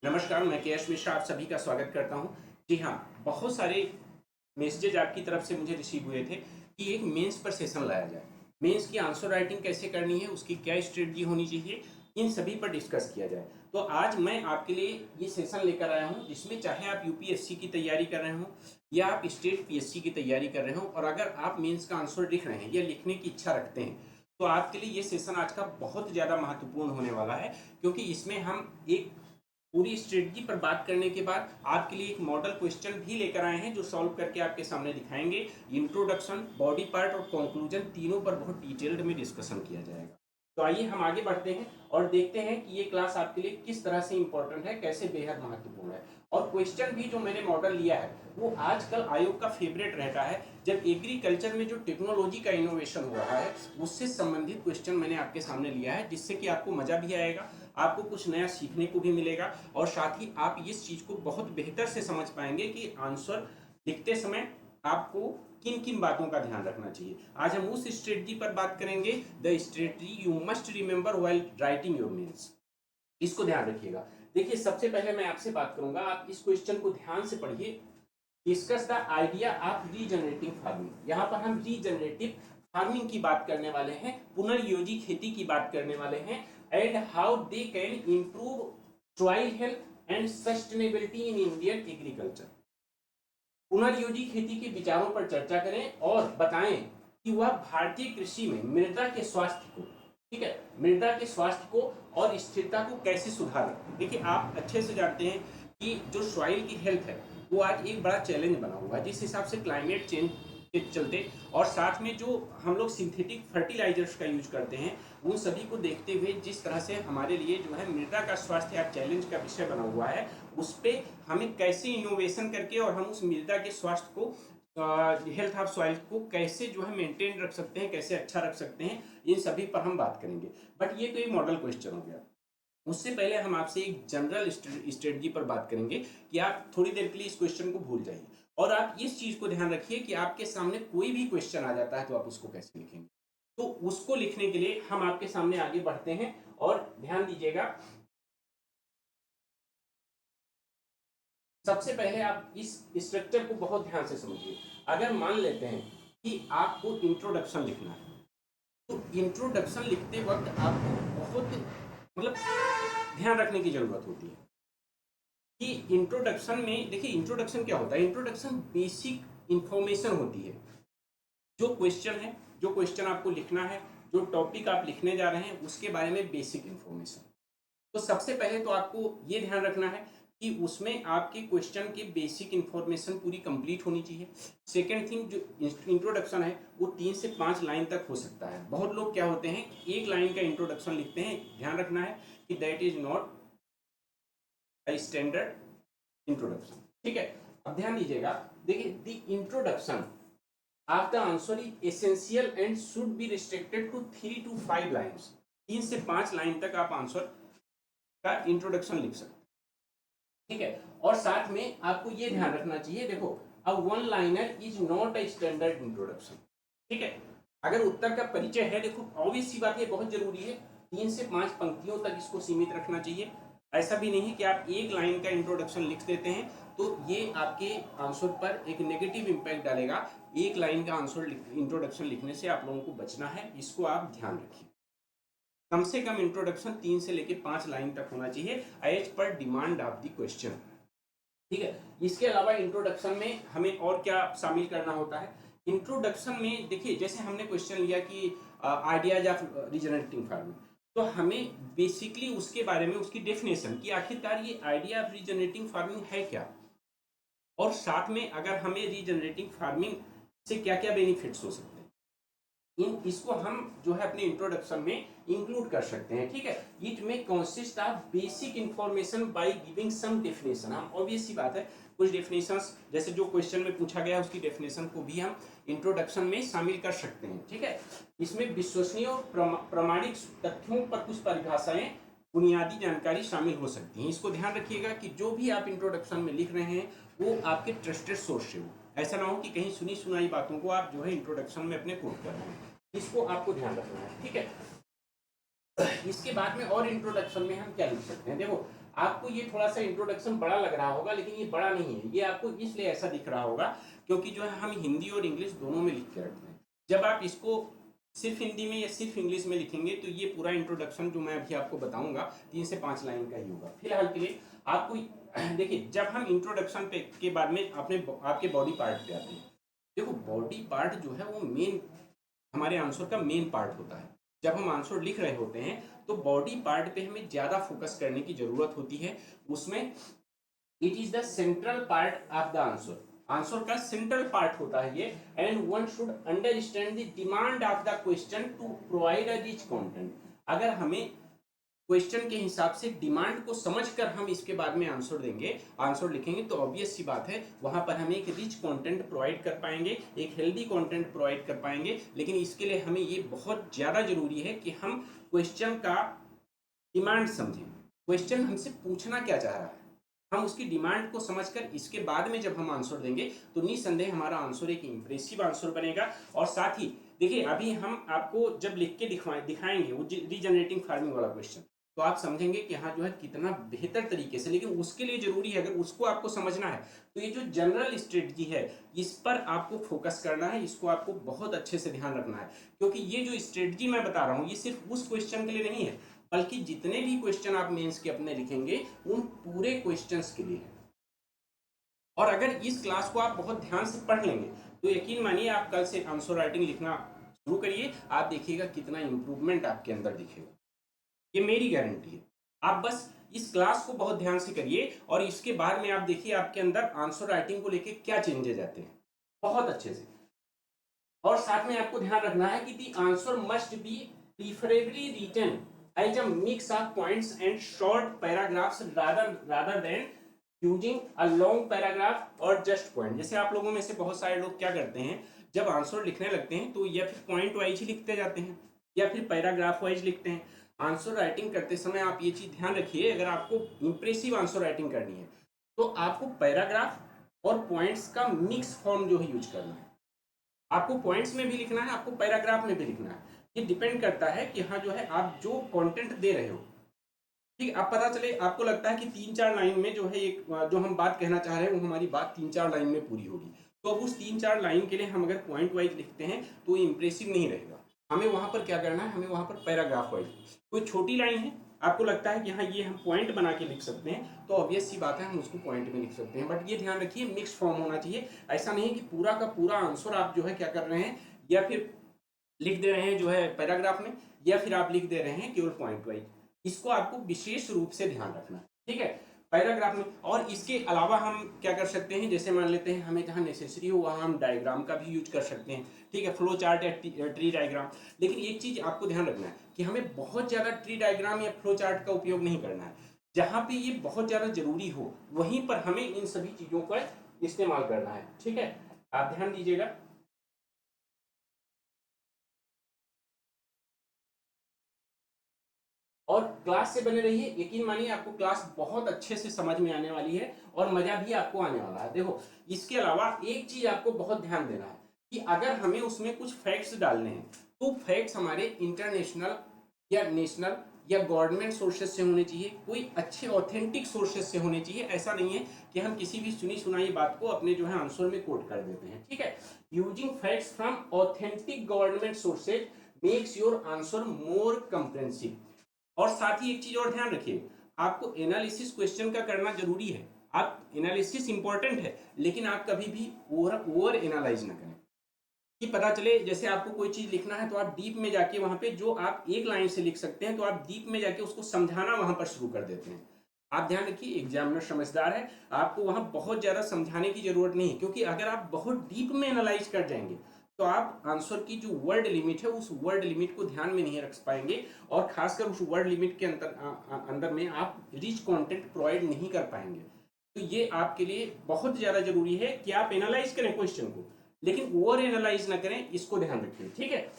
नमस्कार, मैं केएस मिश्रा आप सभी का स्वागत करता हूं। जी हाँ, बहुत सारे मैसेजेज आपकी तरफ से मुझे रिसीव हुए थे कि एक मेंस पर सेशन लाया जाए। मेंस की आंसर राइटिंग कैसे करनी है, उसकी क्या स्ट्रेटजी होनी चाहिए, इन सभी पर डिस्कस किया जाए। तो आज मैं आपके लिए ये सेशन लेकर आया हूँ जिसमें चाहे आप यूपीएससी की तैयारी कर रहे हो या आप स्टेट पीएससी की तैयारी कर रहे हो और अगर आप मेंस का आंसर लिख रहे हैं या लिखने की इच्छा रखते हैं तो आपके लिए ये सेशन आज का बहुत ज़्यादा महत्वपूर्ण होने वाला है, क्योंकि इसमें हम एक पूरी स्ट्रेटजी पर बात करने के बाद आपके लिए एक मॉडल क्वेश्चन भी लेकर आए हैं जो सॉल्व करके आपके सामने दिखाएंगे। इंट्रोडक्शन, बॉडी पार्ट और कंक्लूजन तीनों पर बहुत डिटेल्ड में डिस्कशन किया जाएगा। तो आइए हम आगे बढ़ते हैं और देखते हैं कि ये क्लास आपके लिए किस तरह से इंपॉर्टेंट है, कैसे बेहद महत्वपूर्ण है। और क्वेश्चन भी जो मैंने मॉडल लिया है वो आजकल आयोग का फेवरेट रहता है। जब एग्रीकल्चर में जो टेक्नोलॉजी का इनोवेशन हो रहा है उससे संबंधित क्वेश्चन मैंने आपके सामने लिया है, जिससे कि आपको मजा भी आएगा, आपको कुछ नया सीखने को भी मिलेगा और साथ ही आप इस चीज़ को बहुत बेहतर से समझ पाएंगे कि आंसर लिखते समय आपको किन किन बातों का ध्यान रखना चाहिए। आज हम उस स्ट्रेटजी पर बात करेंगे, the strategy you must remember while writing your mains. इसको ध्यान रखिएगा। देखिए, सबसे पहले मैं आपसे बात करूंगा, आप इस क्वेश्चन को ध्यान से पढ़िए। Discuss the idea of regenerative farming. यहाँ पर हम रीजनरेटिव फार्मिंग की बात करने वाले हैं, पुनर्योजी खेती की बात करने वाले हैं, and how they can improve soil health and sustainability in Indian agriculture. पुनर्योजी खेती के विचारों पर चर्चा करें और बताएं कि वह भारतीय कृषि में मृदा के स्वास्थ्य को, ठीक है, मृदा के स्वास्थ्य को और स्थिरता को कैसे सुधार। देखिए, आप अच्छे से जानते हैं कि जो सॉइल की हेल्थ है वो आज एक बड़ा चैलेंज बना हुआ है, जिस हिसाब से क्लाइमेट चेंज के चलते और साथ में जो हम लोग सिंथेटिक फर्टिलाइजर्स का यूज करते हैं उन सभी को देखते हुए जिस तरह से हमारे लिए जो है मृदा का स्वास्थ्य आज चैलेंज का विषय बना हुआ है, उस पर हमें कैसे इनोवेशन करके और हम उस मृदा के स्वास्थ्य को, हेल्थ ऑफ सॉइल को कैसे जो है मेंटेन रख सकते हैं, कैसे अच्छा रख सकते हैं, इन सभी पर हम बात करेंगे। बट ये तो एक मॉडल क्वेश्चन हो गया। उससे पहले हम आपसे एक जनरल स्ट्रेटजी पर बात करेंगे कि आप थोड़ी देर के लिए इस क्वेश्चन को भूल जाइए और आप इस चीज को ध्यान रखिए कि आपके सामने कोई भी क्वेश्चन आ जाता है तो आप उसको कैसे लिखेंगे। तो उसको लिखने के लिए हम आपके सामने आगे बढ़ते हैं और ध्यान दीजिएगा। सबसे पहले आप इस स्ट्रक्चर को बहुत ध्यान से समझिए। अगर मान लेते हैं कि आपको इंट्रोडक्शन लिखना है तो इंट्रोडक्शन लिखते वक्त आपको बहुत मतलब ध्यान रखने की जरूरत होती है कि इंट्रोडक्शन में, देखिए इंट्रोडक्शन क्या होता है, इंट्रोडक्शन बेसिक इंफॉर्मेशन होती है। जो क्वेश्चन है, जो क्वेश्चन आपको लिखना है, जो टॉपिक आप लिखने जा रहे हैं उसके बारे में बेसिक इंफॉर्मेशन। तो सबसे पहले तो आपको ये ध्यान रखना है कि उसमें आपके क्वेश्चन की बेसिक इंफॉर्मेशन पूरी कंप्लीट होनी चाहिए। सेकेंड थिंग, जो इंट्रोडक्शन है वो 3 से 5 लाइन तक हो सकता है। बहुत लोग क्या होते हैं, एक लाइन का इंट्रोडक्शन लिखते हैं। ध्यान रखना है कि that is not standard introduction, ठीक है। अब ध्यान दीजिएगा, देखिए the introduction of the answer is essential and should be restricted to 3 to 5 lines. 3 से 5 लाइन तक आप आंसर का इंट्रोडक्शन लिख सकते हैं, ठीक है। और साथ में आपको ये ध्यान रखना चाहिए, देखो, a one liner is not a standard introduction, ठीक है। अगर उत्तर का परिचय है, देखो ऑब्वियस सी बात है, बहुत जरूरी है, 3 से 5 पंक्तियों तक इसको सीमित रखना चाहिए। ऐसा भी नहीं कि आप एक लाइन का इंट्रोडक्शन लिख देते हैं तो ये आपके आंसर पर एक नेगेटिव इंपैक्ट डालेगा। एक लाइन का आंसर इंट्रोडक्शन लिखने से आप लोगों को बचना है, इसको आप ध्यान रखिए। कम से कम इंट्रोडक्शन 3 से लेकर 5 लाइन तक होना चाहिए as per demand of the question, ठीक है। इसके अलावा इंट्रोडक्शन में हमें और क्या शामिल करना होता है। इंट्रोडक्शन में देखिए, जैसे हमने क्वेश्चन लिया कि आइडियाज ऑफ रीजनरेटिव फार्मिंग, तो हमें बेसिकली उसके बारे में, उसकी डेफिनेशन कि आखिरकार ये आइडिया ऑफ रीजनरेटिव फार्मिंग है क्या, और साथ में अगर हमें रीजनरेटिव फार्मिंग से क्या क्या बेनिफिट्स हो सकते हैं, इन इसको हम जो है अपने इंट्रोडक्शन में इंक्लूड कर सकते हैं, ठीक है। इट में consist of basic information by giving some definition. हम ऑब्वियस सी बात है, कुछ डेफिनेशंस जैसे जो क्वेश्चन में पूछा गया है उसकी डेफिनेशन को भी हम इंट्रोडक्शन में शामिल कर सकते हैं, ठीक है। इसमें विश्वसनीय और प्रमाणिक तथ्यों पर कुछ परिभाषाएं, बुनियादी जानकारी शामिल हो सकती हैं। इसको ध्यान रखिएगा कि जो भी आप इंट्रोडक्शन में लिख रहे हैं वो आपके ट्रस्टेड सोर्स से हो। ऐसा ना हो कि कहीं सुनी सुनाई बातों को आप जो है इंट्रोडक्शन में अपने कोट कर रहे हैं, इसको आपको ध्यान रखना है, ठीक है। इसके बाद में और इंट्रोडक्शन में हम क्या लिख सकते हैं, देखो आपको ये थोड़ा सा इंट्रोडक्शन बड़ा लग रहा होगा, लेकिन ये बड़ा नहीं है, ये आपको इसलिए ऐसा दिख रहा होगा क्योंकि जो है हम हिंदी और इंग्लिश दोनों में लिख के रखते हैं। जब आप इसको सिर्फ हिंदी में या सिर्फ इंग्लिश में लिखेंगे तो ये पूरा इंट्रोडक्शन जो मैं अभी आपको बताऊंगा 3 से 5 लाइन का ही होगा। फिलहाल के लिए आपको देखिए, जब हम इंट्रोडक्शन पे के बाद में अपने आपके बॉडी पार्ट पे आते हैं, देखो बॉडी पार्ट जो है वो मेन हमारे आंसर का मेन पार्ट होता है। जब हम आंसर लिख रहे होते हैं तो बॉडी पार्ट पे हमें ज़्यादा फोकस करने की ज़रूरत होती है। उसमें it is the central part of the answer, answer का सेंट्रल पार्ट होता है ये। And one should understand the demand of the question to provide a rich content. अगर हमें क्वेश्चन के हिसाब से डिमांड को समझकर हम इसके बाद में आंसर देंगे, आंसर लिखेंगे, तो ऑब्वियस सी बात है वहां पर हम एक रिच कंटेंट प्रोवाइड कर पाएंगे, एक हेल्दी कंटेंट प्रोवाइड कर पाएंगे। लेकिन इसके लिए हमें ये बहुत ज़्यादा जरूरी है कि हम क्वेश्चन का डिमांड समझें, क्वेश्चन हमसे पूछना क्या चाह रहा है, हम उसकी डिमांड को समझकर इसके बाद में जब हम आंसर देंगे तो निसंदेह हमारा आंसर एक इंप्रेसिव आंसर बनेगा। और साथ ही देखिए, अभी हम आपको जब लिख के दिखाएंगे वो रीजनरेटिंग फार्मिंग वाला क्वेश्चन, तो आप समझेंगे कि हाँ जो है कितना बेहतर तरीके से। लेकिन उसके लिए जरूरी है, अगर उसको आपको समझना है तो ये जो जनरल स्ट्रेटजी है इस पर आपको फोकस करना है, इसको आपको बहुत अच्छे से ध्यान रखना है। क्योंकि ये जो स्ट्रेटजी मैं बता रहा हूँ ये सिर्फ उस क्वेश्चन के लिए नहीं है, बल्कि जितने भी क्वेश्चन आप मेंस के अपने लिखेंगे उन पूरे क्वेश्चंस के लिए है। और अगर इस क्लास को आप बहुत ध्यान से पढ़ लेंगे तो यकीन मानिए आप कल से आंसर राइटिंग लिखना शुरू करिए, आप देखिएगा कितना इंप्रूवमेंट आपके अंदर दिखेगा, ये मेरी गारंटी है। आप बस इस क्लास को बहुत ध्यान से करिए और इसके बाद में आप देखिए आपके अंदर आंसर राइटिंग को लेके क्या चेंजेस आते हैं बहुत अच्छे से। और साथ में आपको ध्यान रखना है कि the answer must be preferably written as a mix of points and short paragraphs rather than using a long paragraph और जस्ट पॉइंट। जैसे आप लोगों में से बहुत सारे लोग क्या करते हैं, जब आंसर लिखने लगते हैं तो या फिर पॉइंट वाइज ही लिखते जाते हैं या फिर पैराग्राफ वाइज लिखते हैं। आंसर राइटिंग करते समय आप ये चीज ध्यान रखिए, अगर आपको इंप्रेसिव आंसर राइटिंग करनी है तो आपको पैराग्राफ और पॉइंट्स का मिक्स फॉर्म जो है यूज करना है। आपको पॉइंट्स में भी लिखना है, आपको पैराग्राफ में भी लिखना है। ये डिपेंड करता है कि हाँ जो है आप जो कंटेंट दे रहे हो, ठीक। अब पता चले आपको लगता है कि 3-4 लाइन में जो है एक जो हम बात कहना चाह रहे हैं वो हमारी बात 3-4 लाइन में पूरी होगी, तो अब उस 3-4 लाइन के लिए हम अगर पॉइंट वाइज लिखते हैं तो इंप्रेसिव नहीं रहेगा। हमें वहां पर क्या करना है, हमें वहां पर पैराग्राफ वाइज, कोई छोटी लाइन है आपको लगता है कि हाँ ये हम पॉइंट बना के लिख सकते हैं तो ऑब्वियस सी बात है हम उसको पॉइंट में लिख सकते हैं। बट ये ध्यान रखिए मिक्स फॉर्म होना चाहिए। ऐसा नहीं कि पूरा का पूरा आंसर आप जो है क्या कर रहे हैं, या फिर लिख दे रहे हैं जो है पैराग्राफ में, या फिर आप लिख दे रहे हैं केवल पॉइंट वाइज। इसको आपको विशेष रूप से ध्यान रखना है, ठीक है, पैराग्राफ में। और इसके अलावा हम क्या कर सकते हैं, जैसे मान लेते हैं हमें जहाँ नेसेसरी हो वहाँ हम डायग्राम का भी यूज कर सकते हैं, ठीक है, फ्लो चार्ट या ट्री डायग्राम। लेकिन एक चीज आपको ध्यान रखना है कि हमें बहुत ज्यादा ट्री डायग्राम या फ्लो चार्ट का उपयोग नहीं करना है। जहाँ पे ये बहुत ज्यादा जरूरी हो वहीं पर हमें इन सभी चीजों का इस्तेमाल करना है, ठीक है, आप ध्यान दीजिएगा। और क्लास से बने रहिए, यकीन मानिए आपको क्लास बहुत अच्छे से समझ में आने वाली है और मजा भी आपको आने वाला है। देखो इसके अलावा एक चीज आपको बहुत ध्यान देना है कि अगर हमें उसमें कुछ फैक्ट्स डालने हैं तो फैक्ट्स हमारे इंटरनेशनल या नेशनल या गवर्नमेंट सोर्सेज से होने चाहिए, कोई अच्छे ऑथेंटिक सोर्सेज से होने चाहिए। ऐसा नहीं है कि हम किसी भी सुनी सुनाई बात को अपने जो है आंसर में कोट कर देते हैं, ठीक है। Using facts from authentic government sources makes your answer more comprehensive. और साथ ही एक चीज और ध्यान रखिए, आपको एनालिसिस क्वेश्चन का करना जरूरी है। आप एनालिसिस इंपॉर्टेंट है लेकिन आप कभी भी ओवर एनालाइज ना करें कि पता चले जैसे आपको कोई चीज लिखना है तो आप डीप में जाके वहां पे जो आप एक लाइन से लिख सकते हैं तो आप डीप में जाके उसको समझाना वहां पर शुरू कर देते हैं। आप ध्यान रखिए एग्जामिनर समझदार है, आपको वहां बहुत ज्यादा समझाने की जरूरत नहीं है, क्योंकि अगर आप बहुत डीप में एनालाइज कर जाएंगे तो आप आंसर की जो वर्ड लिमिट है उस वर्ड लिमिट को ध्यान में नहीं रख पाएंगे और खासकर उस वर्ड लिमिट के अंदर में आप रिच कंटेंट प्रोवाइड नहीं कर पाएंगे। तो ये आपके लिए बहुत ज्यादा जरूरी है कि आप एनालाइज करें क्वेश्चन को, लेकिन ओवर एनालाइज ना करें, इसको ध्यान रखिए, ठीक है।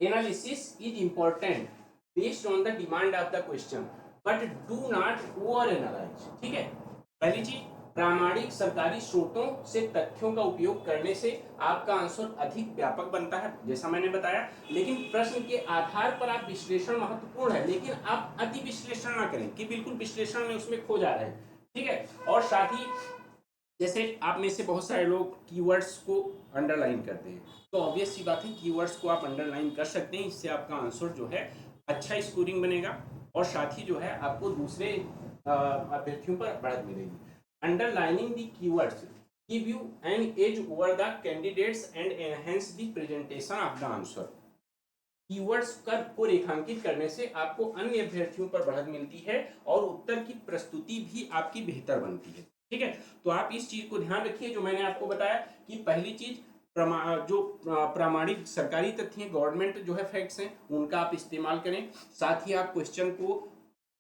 Analysis is important based on the demand of the question but do not over analyse, ठीक है, पहली चीज। प्रामाणिक सरकारी स्रोतों से तथ्यों का उपयोग करने से आपका आंसर अधिक व्यापक बनता है, जैसा मैंने बताया। लेकिन प्रश्न के आधार पर आप विश्लेषण महत्वपूर्ण है, लेकिन आप अति विश्लेषण ना करें कि बिल्कुल विश्लेषण में उसमें खो जा रहे हैं, ठीक है। और साथ ही जैसे आप में से बहुत सारे लोग कीवर्ड्स को अंडरलाइन करते हैं, तो ऑब्वियस सी बात है कीवर्ड्स को आप अंडरलाइन कर सकते हैं, इससे आपका आंसर जो है अच्छा स्कोरिंग बनेगा और साथ ही जो है आपको दूसरे अभ्यर्थियों पर बढ़त मिलेगी। Underlining the keywords give you an edge over the candidates and enhance the presentation of the answer। Keywords को रेखांकित करने से आपको अन्य अभ्यर्थियों पर बढ़त मिलती है और उत्तर की प्रस्तुति भी आपकी बेहतर बनती है, ठीक है। तो आप इस चीज को ध्यान रखिए जो मैंने आपको बताया कि पहली चीज जो प्रामाणिक सरकारी तथ्य गवर्नमेंट जो है फैक्ट्स हैं उनका आप इस्तेमाल करें। साथ ही आप क्वेश्चन को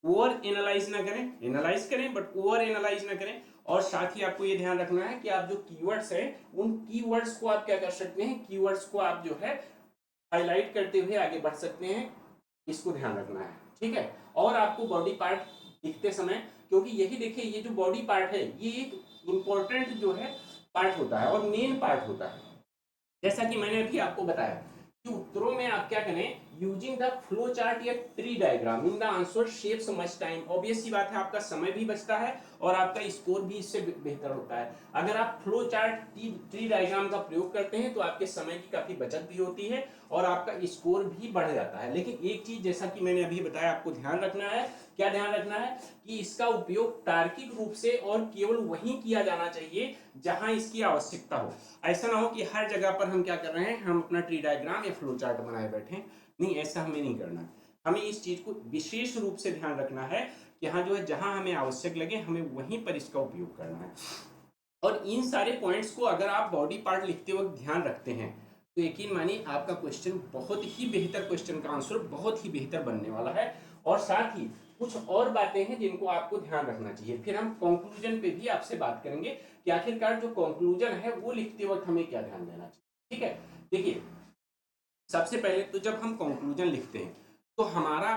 ओवर एनालाइज ना करें, एनालाइज करें बट ओवर एनालाइज ना करें। और साथ ही आपको ये ध्यान रखना है कि आप जो कीवर्ड्स हैं उन कीवर्ड्स को आप क्या कर सकते हैं, कीवर्ड्स को आप जो है हाईलाइट करते हुए आगे बढ़ सकते हैं, इसको ध्यान रखना है, ठीक है। और आपको बॉडी पार्ट लिखते समय, क्योंकि यही देखिए ये जो बॉडी पार्ट है ये एक इंपॉर्टेंट जो है पार्ट होता है और मेन पार्ट होता है। जैसा कि मैंने अभी आपको बताया कि उत्तरों में आप क्या करें, यूजिंग द फ्लो चार्ट या tree diagram in the answer saves much time. Obvious सी बात है आपका समय भी बचता है और आपका स्कोर भी इससे बेहतर होता है। अगर आप फ्लो चार्ट ट्री डायग्राम का प्रयोग करते हैं तो आपके समय की काफी बचत भी होती है और आपका स्कोर भी बढ़ जाता है। लेकिन एक चीज जैसा कि मैंने अभी बताया आपको ध्यान रखना है, क्या ध्यान रखना है कि इसका उपयोग तार्किक रूप से और केवल वहीं किया जाना चाहिए जहां इसकी आवश्यकता हो। ऐसा ना हो कि हर जगह पर हम क्या कर रहे हैं, हम अपना ट्री डायग्राम या फ्लो चार्ट बनाए बैठे, नहीं ऐसा हमें नहीं करना। हमें इस चीज को विशेष रूप से ध्यान रखना है कि हाँ जो है जहां हमें आवश्यक लगे हमें वहीं पर इसका उपयोग करना है। और इन सारे पॉइंट्स को अगर आप बॉडी पार्ट लिखते वक्त ध्यान रखते हैं तो यकीन मानिए आपका क्वेश्चन बहुत ही बेहतर, क्वेश्चन का आंसर बहुत ही बेहतर बनने वाला है। और साथ ही कुछ और बातें हैं जिनको आपको ध्यान रखना चाहिए, फिर हम कंक्लूजन पे भी आपसे बात करेंगे कि आखिरकार जो कंक्लूजन है वो लिखते वक्त हमें क्या ध्यान देना चाहिए, ठीक है। देखिए सबसे पहले तो जब हम कंक्लूजन लिखते हैं तो हमारा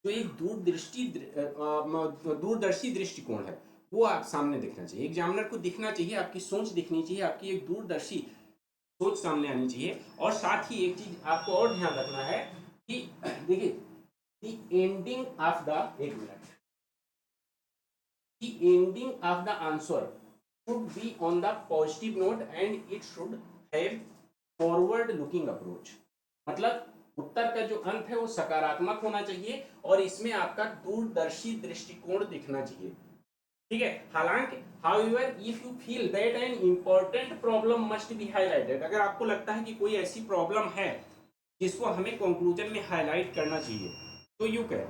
जो एक दूरदर्शी दृष्टिकोण है वो आप सामने दिखना चाहिए, एग्जामिनर को दिखना चाहिए, आपकी सोच दिखनी चाहिए, आपकी एक दूरदर्शी सोच सामने आनी चाहिए। और साथ ही एक चीज आपको और ध्यान रखना है कि देखिए द एंडिंग ऑफ द, एक minute, the ending of the answer should be on the positive note and it should have forward looking approach. मतलब उत्तर का जो अंत है वो सकारात्मक होना चाहिए और इसमें आपका दूरदर्शी दृष्टिकोण दिखना चाहिए, ठीक है। हालांकि however if you feel that an important problem must be highlighted, अगर आपको लगता है कि कोई ऐसी प्रॉब्लम है जिसको हमें कंक्लूजन में हाईलाइट करना चाहिए तो यू करें,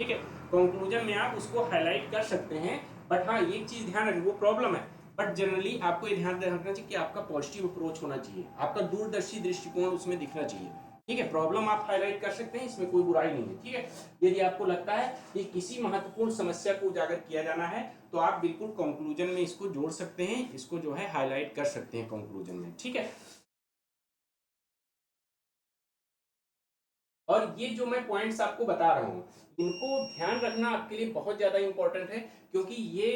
ठीक है। कंक्लूजन में आप उसको हाईलाइट कर सकते हैं, बट हाँ एक चीज ध्यान रखें वो प्रॉब्लम है, बट जनरली आपको ये ध्यान रखना चाहिए कि आपका पॉजिटिव अप्रोच होना चाहिए, आपका दूरदर्शी दृष्टिकोण उसमें दिखना चाहिए, ठीक है। प्रॉब्लम आप हाईलाइट कर सकते हैं, इसमें कोई बुराई नहीं है, ठीक है। यदि आपको लगता है कि किसी महत्वपूर्ण समस्या को उजागर किया जाना है तो आप बिल्कुल कंक्लूजन में इसको जोड़ सकते हैं, इसको जो है हाईलाइट कर सकते हैं कंक्लूजन में, ठीक है। और ये जो मैं पॉइंट्स आपको बता रहा हूँ इनको ध्यान रखना आपके लिए बहुत ज्यादा इंपॉर्टेंट है, क्योंकि ये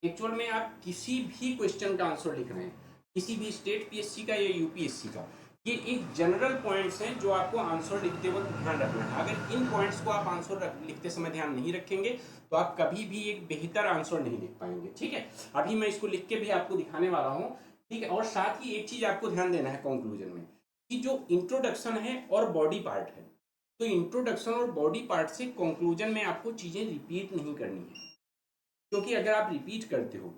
एक्चुअल में आप किसी भी क्वेश्चन का आंसर लिख रहे हैं, किसी भी स्टेट पीएससी का या यूपीएससी का, ये एक जनरल पॉइंट्स हैं जो आपको आंसर लिखते वक्त ध्यान रखना है। अगर इन पॉइंट्स को आप आंसर लिखते समय ध्यान नहीं रखेंगे तो आप कभी भी एक बेहतर आंसर नहीं लिख पाएंगे, ठीक है। अभी मैं इसको लिख के भी आपको दिखाने वाला हूँ, ठीक है। और साथ ही एक चीज आपको ध्यान देना है कंक्लूजन में कि जो इंट्रोडक्शन है और बॉडी पार्ट है, तो इंट्रोडक्शन और बॉडी पार्ट से कंक्लूजन में आपको चीजें रिपीट नहीं करनी है, क्योंकि अगर आप रिपीट करते हो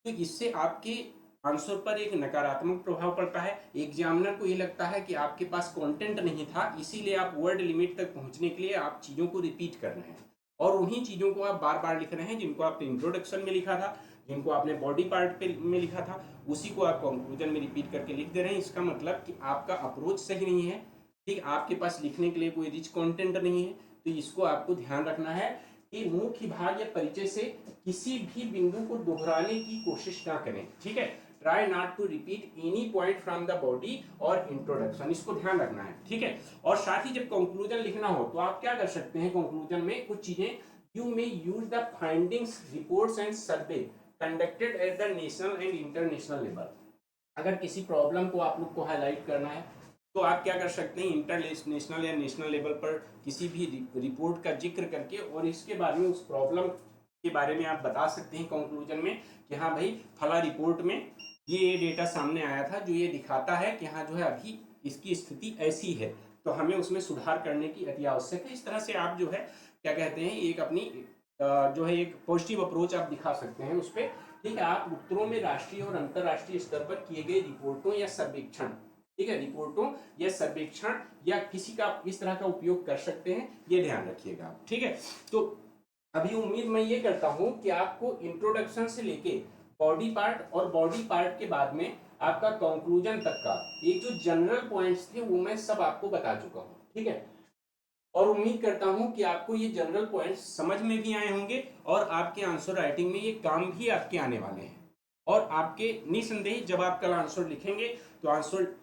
तो इससे आपके आंसर पर एक नकारात्मक प्रभाव पड़ता है। एग्जामिनर को ये लगता है कि आपके पास कंटेंट नहीं था, इसीलिए आप वर्ड लिमिट तक पहुंचने के लिए आप चीज़ों को रिपीट कर रहे हैं और उन्हीं चीज़ों को आप बार बार लिख रहे हैं जिनको आपने इंट्रोडक्शन में लिखा था, जिनको आपने बॉडी पार्ट पे में लिखा था, उसी को आप कंक्लूजन में रिपीट करके लिख दे रहे हैं। इसका मतलब कि आपका अप्रोच सही नहीं है, ठीक, आपके पास लिखने के लिए कोई रिच कंटेंट नहीं है। तो इसको आपको ध्यान रखना है कि मुख्य भाग या परिचय से किसी भी बिंदु को दोहराने की कोशिश ना करें, ठीक है। Try not to repeat any point from the body और इंट्रोडक्शन, इसको ध्यान रखना है, ठीक है। और साथ ही जब कंक्लूजन लिखना हो तो आप क्या कर सकते हैं, कंक्लूजन में कुछ चीजें, you may use the findings reports and survey conducted at the national and international level. अगर किसी प्रॉब्लम को आप लोग को हाईलाइट करना है तो आप क्या कर सकते हैं, इंटरनेशनल या नेशनल लेवल पर किसी भी रिपोर्ट का जिक्र करके और इसके बारे में, उस प्रॉब्लम के बारे में आप बता सकते हैं कंक्लूजन में कि हाँ भाई फला रिपोर्ट में ये डेटा सामने आया था जो ये दिखाता है कि हाँ जो है अभी इसकी स्थिति ऐसी है, तो हमें उसमें सुधार करने की अति आवश्यक है। इस तरह से आप जो है क्या कहते हैं, एक अपनी जो है एक पॉजिटिव अप्रोच आप दिखा सकते हैं उस पर। ठीक है, आप उत्तरों में राष्ट्रीय और अंतर्राष्ट्रीय स्तर पर किए गए रिपोर्टों या सर्वेक्षण, ठीक है, रिपोर्टों या सर्वेक्षण या किसी का इस तरह का उपयोग कर सकते हैं, ये ध्यान रखिएगा आप। ठीक है, तो अभी उम्मीद मैं ये करता हूं कि आपको इंट्रोडक्शन से लेके बॉडी पार्ट और बॉडी पार्ट के बाद में आपका कंक्लूजन तक का एक जो जनरल पॉइंट्स थे वो मैं सब आपको बता चुका हूं। ठीक है, और उम्मीद करता हूं कि आपको ये जनरल पॉइंट्स समझ में भी आए होंगे और आपके आंसर राइटिंग में ये काम भी आपके आने वाले हैं। और आपके निसंदेह जब आप कल आंसर लिखेंगे तो आंसर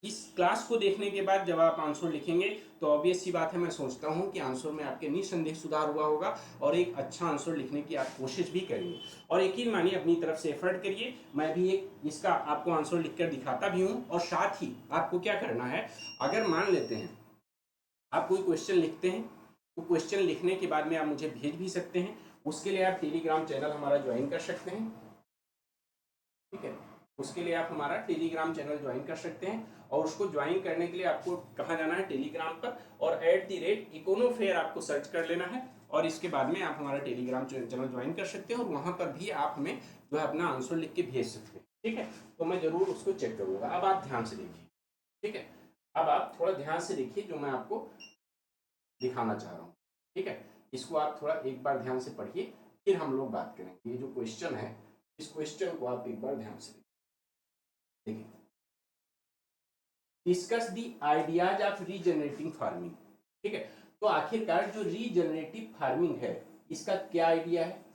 इस क्लास को देखने के बाद जब आप आंसर लिखेंगे तो ऑब्वियस सी बात है, मैं सोचता हूं कि आंसर में आपके निसंदेह सुधार हुआ होगा और एक अच्छा आंसर लिखने की आप कोशिश भी करेंगे। और यकीन मानिए अपनी तरफ से एफर्ट करिए, मैं भी एक इसका आपको आंसर लिखकर दिखाता भी हूं। और साथ ही आपको क्या करना है, अगर मान लेते हैं आप कोई क्वेश्चन लिखते हैं तो क्वेश्चन लिखने के बाद में आप मुझे भेज भी सकते हैं। उसके लिए आप टेलीग्राम चैनल हमारा ज्वाइन कर सकते हैं। ठीक है, उसके लिए आप हमारा टेलीग्राम चैनल ज्वाइन कर सकते हैं और उसको ज्वाइन करने के लिए आपको कहाँ जाना है, टेलीग्राम पर, और @इकोनोफेयर आपको सर्च कर लेना है और इसके बाद में आप हमारा टेलीग्राम चैनल ज्वाइन कर सकते हैं और वहाँ पर भी आप हमें जो है अपना आंसर लिख के भेज सकते हैं। ठीक है, तो मैं जरूर उसको चेक करूँगा। अब आप ध्यान से देखिए। ठीक है, अब आप थोड़ा ध्यान से देखिए जो मैं आपको दिखाना चाह रहा हूँ। ठीक है, इसको आप थोड़ा एक बार ध्यान से पढ़िए, फिर हम लोग बात करेंगे। ये जो क्वेश्चन है, इस क्वेश्चन को आप एक बार ध्यान से देखिए। Discuss the ideas of regenerating farming. ठीक है, तो आखिरकार जो रीजनरेटिव फार्मिंग है इसका क्या आइडिया है,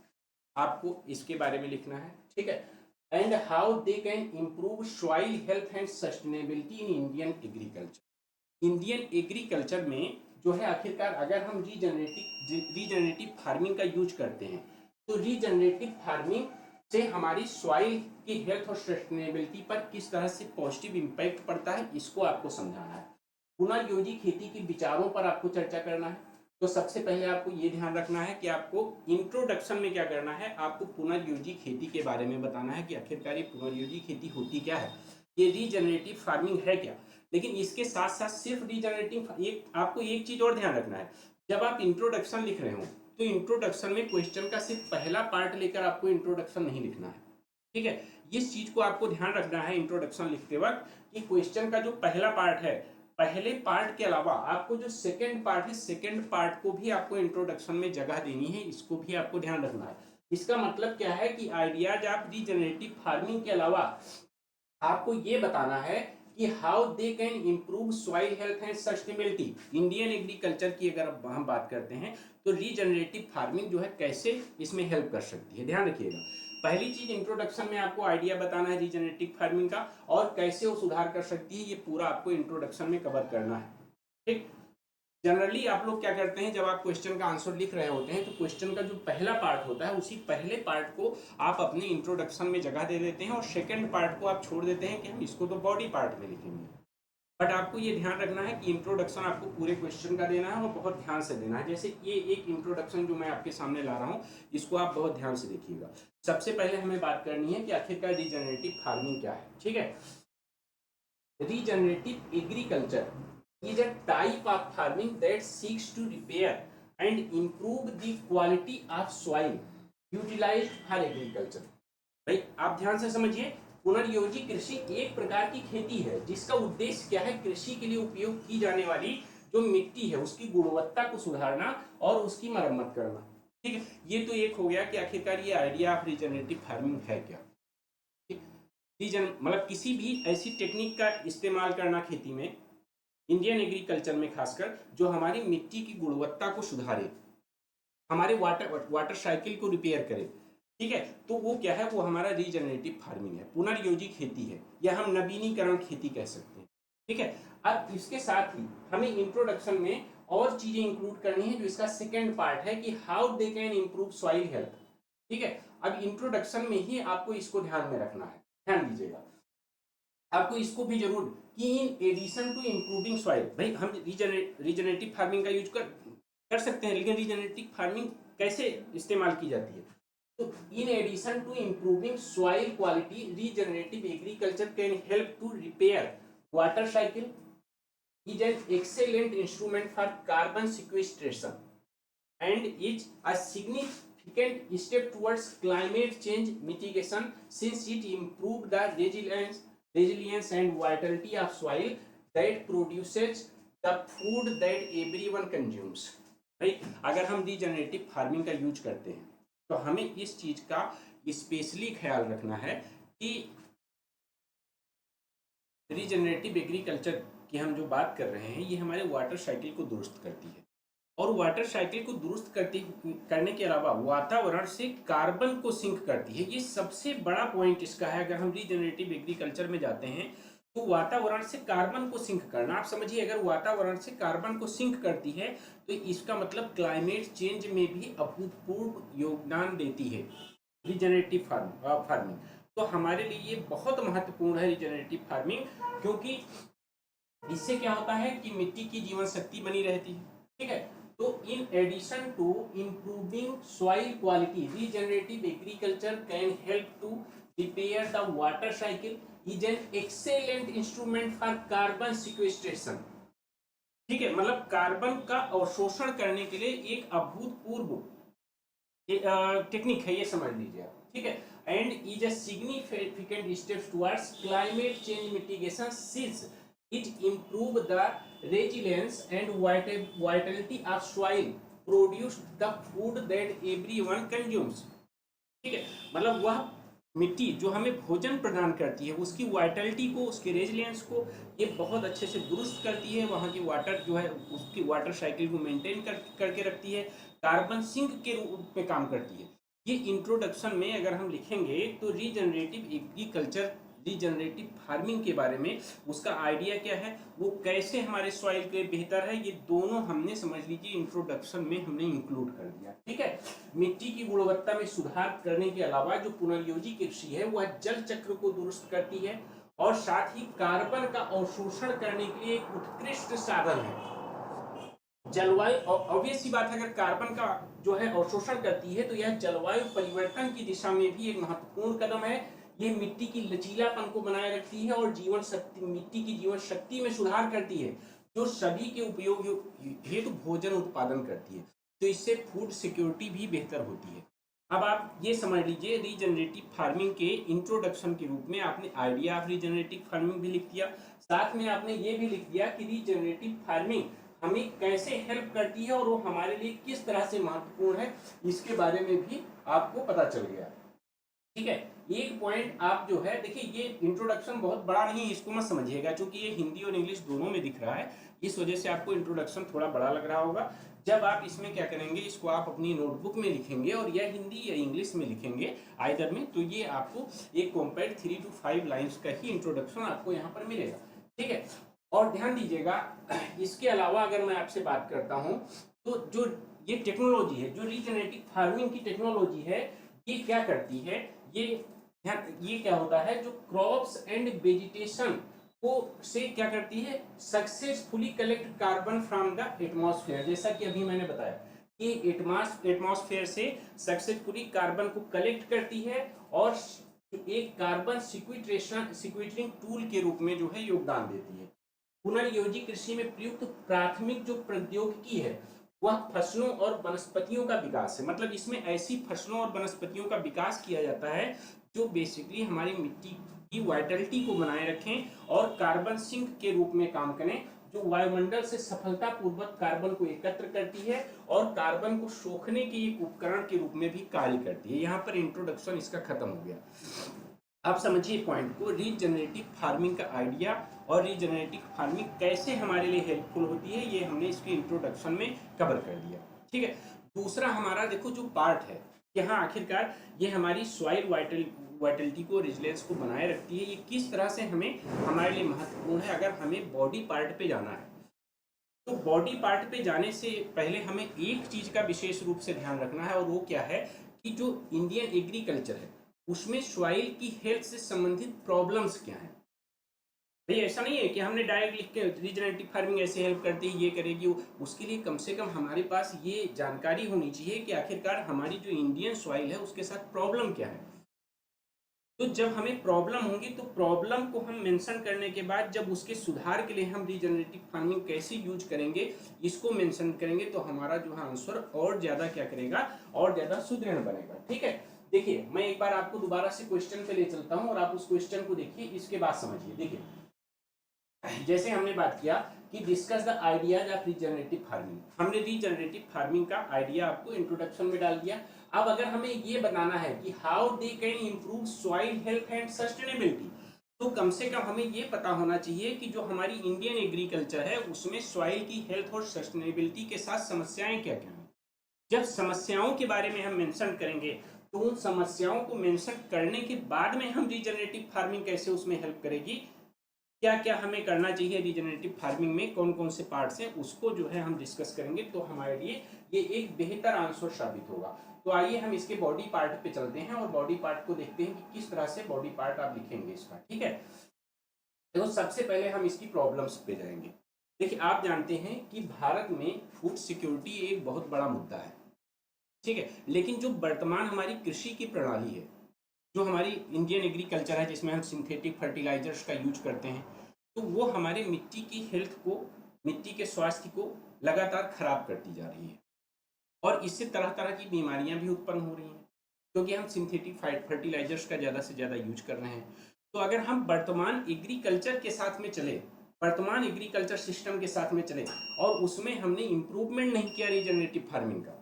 आपको इसके बारे में लिखना है। ठीक है, and how they can improve soil health and sustainability in Indian agriculture. Indian agriculture में जो है आखिरकार अगर हम रीजनरेटिव फार्मिंग का यूज करते हैं तो रीजनरेटिव फार्मिंग से हमारी सॉइल की हेल्थ और सस्टेनेबिलिटी पर किस तरह से पॉजिटिव इंपैक्ट पड़ता है, इसको आपको समझाना है। पुनर्योजी खेती के विचारों पर आपको चर्चा करना है। तो सबसे पहले आपको ये ध्यान रखना है कि आपको इंट्रोडक्शन में क्या करना है, आपको पुनर्योजी खेती के बारे में बताना है कि आखिरकार ये पुनर्योजी खेती होती क्या है, ये रीजनरेटिव फार्मिंग है क्या। लेकिन इसके साथ साथ सिर्फ रीजनरेटिव, एक आपको एक चीज और ध्यान रखना है, जब आप इंट्रोडक्शन लिख रहे हो तो इंट्रोडक्शन में क्वेश्चन का सिर्फ पहला पार्ट लेकर आपको इंट्रोडक्शन नहीं लिखना है। ठीक है, इस चीज को आपको ध्यान रखना है इंट्रोडक्शन लिखते वक्त कि क्वेश्चन का जो पहला पार्ट है, पहले पार्ट के अलावा आपको जो सेकंड पार्ट है, सेकंड पार्ट को भी आपको इंट्रोडक्शन में जगह देनी है, इसको भी आपको ध्यान रखना है। इसका मतलब क्या है कि आइडियाज ऑफ रीजनरेटिव फार्मिंग के अलावा आपको ये बताना है कि how they can improve soil health and sustainability. Indian agriculture की अगर हम बात करते हैं तो रीजनरेटिव फार्मिंग जो है कैसे इसमें हेल्प कर सकती है, ध्यान रखिएगा। पहली चीज इंट्रोडक्शन में आपको आइडिया बताना है रीजनरेटिव फार्मिंग का और कैसे वो सुधार कर सकती है, ये पूरा आपको इंट्रोडक्शन में कवर करना है। ठीक, जनरली आप लोग क्या करते हैं, जब आप क्वेश्चन का आंसर लिख रहे होते हैं तो क्वेश्चन का जो पहला पार्ट होता है उसी पहले पार्ट को आप अपने इंट्रोडक्शन में जगह दे देते हैं और सेकंड पार्ट को आप छोड़ देते हैं कि हम इसको तो बॉडी पार्ट में लिखेंगे। बट आपको ये ध्यान रखना है कि इंट्रोडक्शन आपको पूरे क्वेश्चन का देना है और बहुत ध्यान से देना है। जैसे ये एक इंट्रोडक्शन जो मैं आपके सामने ला रहा हूँ, इसको आप बहुत ध्यान से देखिएगा। सबसे पहले हमें बात करनी है कि आखिरकार रीजनरेटिव फार्मिंग क्या है। ठीक है, regenerative agriculture is a type of farming that seeks to repair and improve the quality of soil utilized for agriculture। भाई आप ध्यान से समझिए, पुनर्योजी कृषि एक प्रकार की खेती है जिसका उद्देश्य क्या है, कृषि के लिए उपयोग की जाने वाली जो मिट्टी है उसकी गुणवत्ता को सुधारना और उसकी मरम्मत करना। ठीक है, ये तो एक हो गया कि आखिरकार ये आइडिया ऑफ रीजनरेटिव फार्मिंग है क्या। रीजन मतलब किसी भी ऐसी टेक्निक का इस्तेमाल करना खेती में, इंडियन एग्रीकल्चर में खासकर, जो हमारी मिट्टी की गुणवत्ता को सुधारे, हमारे वाटर साइकिल को रिपेयर करे। ठीक है, तो वो क्या है, वो हमारा रीजनरेटिव फार्मिंग है, पुनर्योजी खेती है, या हम नवीनीकरण खेती कह सकते हैं। ठीक है, अब इसके साथ ही हमें इंट्रोडक्शन में और चीजें इंक्लूड करनी है जो इसका सेकेंड पार्ट है कि how they can improve soil health. ठीक है, अब इंट्रोडक्शन में ही आपको इसको ध्यान में रखना है, ध्यान दीजिएगा आपको इसको भी जरूर कि in addition to improving soil, भाई हम रीजनरेटिव फार्मिंग का यूज कर सकते हैं, लेकिन रीजनरेटिव फार्मिंग कैसे इस्तेमाल की जाती है? तो in addition to improving soil quality regenerative agriculture can help to repair water cycle, is an excellent instrument for carbon sequestration and is a significant step towards climate change mitigation since it improves the resilience and vitality of soil that produces the food that everyone consumes. भाई अगर हम regenerative farming का use करते हैं तो हमें इस चीज का स्पेशली ख्याल रखना है कि रीजनरेटिव एग्रीकल्चर की हम जो बात कर रहे हैं ये हमारे वाटर साइकिल को दुरुस्त करती है, और वाटर साइकिल को दुरुस्त करने के अलावा वातावरण से कार्बन को सिंक करती है। ये सबसे बड़ा पॉइंट इसका है। अगर हम रीजनरेटिव एग्रीकल्चर में जाते हैं तो वातावरण से कार्बन को सिंक करना, आप समझिए अगर वातावरण से कार्बन को सिंक करती है तो इसका मतलब क्लाइमेट चेंज में भी अभूतपूर्व योगदान देती है रीजनरेटिव फार्मिंग। तो हमारे लिए ये बहुत महत्वपूर्ण है रीजनरेटिव फार्मिंग, क्योंकि इससे क्या होता है कि मिट्टी की जीवन शक्ति बनी रहती है। ठीक है, तो in addition to improving soil quality regenerative agriculture can help to repair the water cycle, is an excellent instrument for carbon sequestration. ठीक है, मतलब कार्बन का अवशोषण करने के लिए एक अभूतपूर्व टेक्निक है, ये समझ लीजिए आप। ठीक है, and is a significant step towards climate change mitigation since it improve the resilience and vitality of soil, produce the food that everyone consumes। ठीक है, मतलब वह मिट्टी जो हमें भोजन प्रदान करती है उसकी वाइटलिटी को, उसके रेजिलियंस को ये बहुत अच्छे से दुरुस्त करती है, वहाँ की वाटर जो है उसकी वाटर साइकिल को मेंटेन करके रखती है, कार्बन सिंक के रूप में काम करती है। ये इंट्रोडक्शन में अगर हम लिखेंगे तो रीजनरेटिव एग्रीकल्चर, रीजनरेटिव फार्मिंग के बारे में उसका आइडिया क्या है, वो कैसे हमारे सॉइल के लिए बेहतर है, ये दोनों हमने समझ लीजिए इंट्रोडक्शन में हमने इंक्लूड कर दिया। ठीक है, मिट्टी की गुणवत्ता में सुधार करने के अलावा जो पुनर्योजी कृषि है वह जल चक्र को दुरुस्त करती है और साथ ही कार्बन का अवशोषण करने के लिए एक उत्कृष्ट साधन है। जलवायु, ऑब्वियस सी बात है, अगर कार्बन का जो है अवशोषण करती है तो यह जलवायु परिवर्तन की दिशा में भी एक महत्वपूर्ण कदम है। ये मिट्टी की लचीलापन को बनाए रखती है और जीवन शक्ति, मिट्टी की जीवन शक्ति में सुधार करती है, जो सभी के उपयोग हेतु भोजन उत्पादन करती है। तो इससे फूड सिक्योरिटी भी बेहतर होती है। अब आप ये समझ लीजिए रीजनरेटिव फार्मिंग के इंट्रोडक्शन के रूप में आपने आइडिया ऑफ रीजनरेटिव फार्मिंग भी लिख दिया, साथ में आपने ये भी लिख दिया कि रीजनरेटिव फार्मिंग हमें कैसे हेल्प करती है और वो हमारे लिए किस तरह से महत्वपूर्ण है, इसके बारे में भी आपको पता चल गया। ठीक है, एक पॉइंट आप जो है देखिए, ये इंट्रोडक्शन बहुत बड़ा नहीं है, इसको मत समझिएगा, क्योंकि ये हिंदी और इंग्लिश दोनों में दिख रहा है, इस वजह से आपको इंट्रोडक्शन थोड़ा बड़ा लग रहा होगा। जब आप इसमें क्या करेंगे, इसको आप अपनी नोटबुक में लिखेंगे और या हिंदी या इंग्लिश में लिखेंगे आइदर में, तो ये आपको एक कॉम्पैक्ट 3 to 5 लाइन्स का ही इंट्रोडक्शन आपको यहाँ पर मिलेगा। ठीक है, और ध्यान दीजिएगा इसके अलावा अगर मैं आपसे बात करता हूँ तो जो ये टेक्नोलॉजी है, जो रीजनरेटिव फार्मिंग की टेक्नोलॉजी है, ये क्या करती है, ये क्या होता है, जो क्रॉप्स एंड वेजिटेशन को से क्या करती है, successfully collect carbon from the atmosphere. जैसा कि अभी मैंने बताया कि एटमॉस्फेयर से सक्सेसफुली कार्बन को कलेक्ट करती है और एक कार्बन सिक्विट्रिंग टूल के रूप में जो है योगदान देती है। पुनर्योजी कृषि में प्रयुक्त प्राथमिक जो प्रौद्योगिकी है वह फसलों और वनस्पतियों का विकास है। मतलब इसमें ऐसी फसलों और वनस्पतियों का विकास किया जाता है जो बेसिकली हमारी मिट्टी की वाइटलिटी को बनाए रखें और कार्बन सिंक के रूप में काम करें, जो वायुमंडल से सफलतापूर्वक कार्बन को एकत्र करती है और कार्बन को सोखने के एक उपकरण के रूप में भी कार्य करती है। यहाँ पर इंट्रोडक्शन इसका खत्म हो गया। आप समझिए पॉइंट को, रीजनरेटिव फार्मिंग का आइडिया और रीजनरेटिव फार्मिंग कैसे हमारे लिए हेल्पफुल होती है, ये हमने इसके इंट्रोडक्शन में कवर कर दिया। ठीक है, दूसरा हमारा देखो जो पार्ट है, यहाँ आखिरकार ये हमारी सॉइल वाइटलिटी को, रेजिलियंस को बनाए रखती है। ये किस तरह से हमारे लिए महत्वपूर्ण है। अगर हमें बॉडी पार्ट पे जाना है तो बॉडी पार्ट पे जाने से पहले हमें एक चीज का विशेष रूप से ध्यान रखना है, और वो क्या है कि जो इंडियन एग्रीकल्चर है उसमें सॉइल की हेल्थ से संबंधित प्रॉब्लम्स क्या हैं। भाई ऐसा नहीं है कि हमने डायरेक्ट लिख के रीजनरेटिव फार्मिंग ऐसे हेल्प करती है, ये करेगी उसके लिए कम से कम हमारे पास ये जानकारी होनी चाहिए कि आखिरकार हमारी जो इंडियन सॉइल है उसके साथ प्रॉब्लम क्या है। तो जब हमें प्रॉब्लम होगी तो प्रॉब्लम को हम मेंशन करने के बाद जब उसके सुधार के लिए हम रीजनरेटिव फार्मिंग कैसे यूज करेंगे इसको मेंशन करेंगे तो हमारा जो है आंसर और ज़्यादा क्या करेगा, और ज़्यादा सुदृढ़ बनेगा। ठीक है, देखिए मैं एक बार आपको दोबारा से क्वेश्चन पे ले चलता हूँ और आप उस क्वेश्चन को देखिए, इसके बाद समझिए। देखिए जैसे हमने बात किया कि discuss the ideas of regenerative farming, हमने रीजनरेटिव फार्मिंग का आइडिया आपको इंट्रोडक्शन में डाल दिया। अब अगर हमें ये बताना है कि how they can improve soil health and sustainability, तो कम से कम हमें ये पता होना चाहिए कि जो हमारी इंडियन एग्रीकल्चर है उसमें सॉइल की हेल्थ और सस्टेनेबिलिटी के साथ समस्याएं क्या क्या हैं। जब समस्याओं के बारे में हम मेंशन करेंगे तो उन समस्याओं को मेंशन करने के बाद में हम रीजनरेटिव फार्मिंग कैसे उसमें हेल्प करेगी, क्या क्या हमें करना चाहिए रीजनरेटिव फार्मिंग में, कौन कौन से पार्ट्स हैं, उसको जो है हम डिस्कस करेंगे तो हमारे लिए ये एक बेहतर आंसर साबित होगा। तो आइए हम इसके बॉडी पार्ट पे चलते हैं और बॉडी पार्ट को देखते हैं कि किस तरह से बॉडी पार्ट आप लिखेंगे इसका। ठीक है, तो सबसे पहले हम इसकी प्रॉब्लम्स पे जाएंगे। देखिए आप जानते हैं कि भारत में फूड सिक्योरिटी एक बहुत बड़ा मुद्दा है। ठीक है, लेकिन जो वर्तमान हमारी कृषि की प्रणाली है, जो हमारी इंडियन एग्रीकल्चर है जिसमें हम सिंथेटिक फर्टिलाइजर्स का यूज करते हैं, तो वो हमारे मिट्टी की हेल्थ को, मिट्टी के स्वास्थ्य को लगातार खराब करती जा रही है और इससे तरह तरह की बीमारियां भी उत्पन्न हो रही हैं क्योंकि हम सिंथेटिक फर्टिलाइजर्स का ज़्यादा से ज़्यादा यूज कर रहे हैं। तो अगर हम वर्तमान एग्रीकल्चर के साथ में चले, वर्तमान एग्रीकल्चर सिस्टम के साथ में चले और उसमें हमने इम्प्रूवमेंट नहीं किया रीजनरेटिव फार्मिंग का,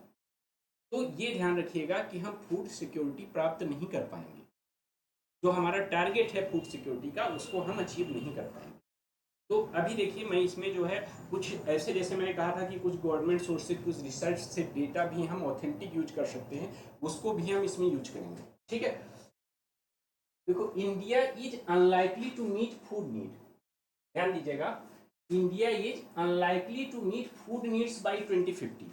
तो ये ध्यान रखिएगा कि हम फूड सिक्योरिटी प्राप्त नहीं कर पाएंगे। जो हमारा टारगेट है फूड सिक्योरिटी का उसको हम अचीव नहीं कर पाएंगे। तो अभी देखिए मैं इसमें जो है कुछ ऐसे, जैसे मैंने कहा था कि कुछ गवर्नमेंट सोर्स से, कुछ रिसर्च से डेटा भी हम ऑथेंटिक यूज कर सकते हैं, उसको भी हम इसमें यूज करेंगे। ठीक है, देखो India is unlikely to meet food need, ध्यान दीजिएगा, India is unlikely to meet food needs by 2050।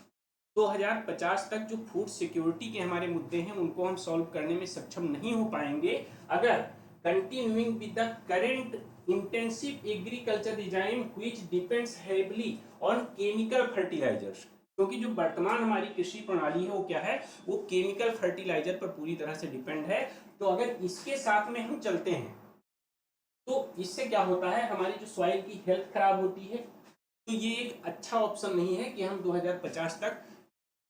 2050 तक जो फूड सिक्योरिटी के हमारे मुद्दे हैं उनको हम सॉल्व करने में सक्षम नहीं हो पाएंगे अगर continuing with the current intensive agriculture design which depends heavily on chemical fertilisers. क्योंकि जो वर्तमान हमारी कृषि प्रणाली है वो क्या है, वो केमिकल फर्टिलाइजर पर पूरी तरह से डिपेंड है। तो अगर इसके साथ में हम चलते हैं तो इससे क्या होता है, हमारी जो सॉइल की हेल्थ खराब होती है। तो ये एक अच्छा ऑप्शन नहीं है कि हम 2050 तक